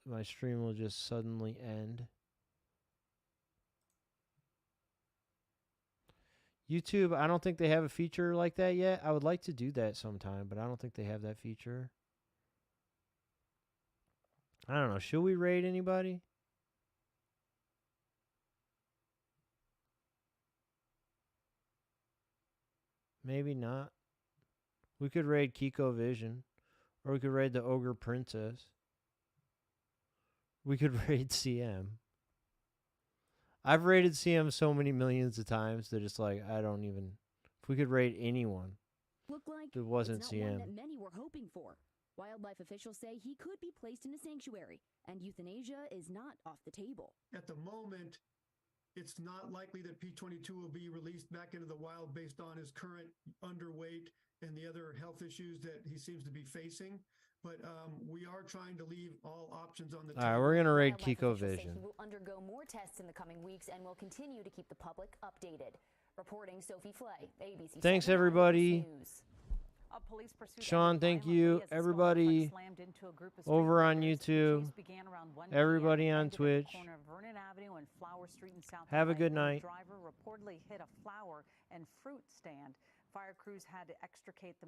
S3: my stream will just suddenly end. YouTube, I don't think they have a feature like that yet. I would like to do that sometime, but I don't think they have that feature. I don't know. Should we raid anybody? Maybe not. We could raid Kiko Vision. Or we could raid the Ogre Princess. We could raid CM. I've raided CM so many millions of times that it's like I don't even. If we could raid anyone, it wasn't
S9: it's not
S3: CM.
S9: One that many were hoping for. Wildlife officials say he could be placed in a sanctuary, and euthanasia is not off the table.
S10: At the moment, It's not likely that P22 will be released back into the wild based on his current underweight and the other health issues that he seems to be facing. But we are trying to leave all options on the table.
S3: All right, we're going to raid
S9: Wildlife
S3: Kiko
S9: officials say
S3: Vision.
S9: He will undergo more tests in the coming weeks and will continue to keep the public updated. Reporting Sophie Flay, ABC.
S3: Thanks,
S9: 7
S3: everybody.
S9: News.
S3: Sean, thank you. Everybody over on YouTube. Everybody on Twitch. Have a good night.
S11: Driver reportedly hit a flower and fruit stand. Fire crews had to extricate the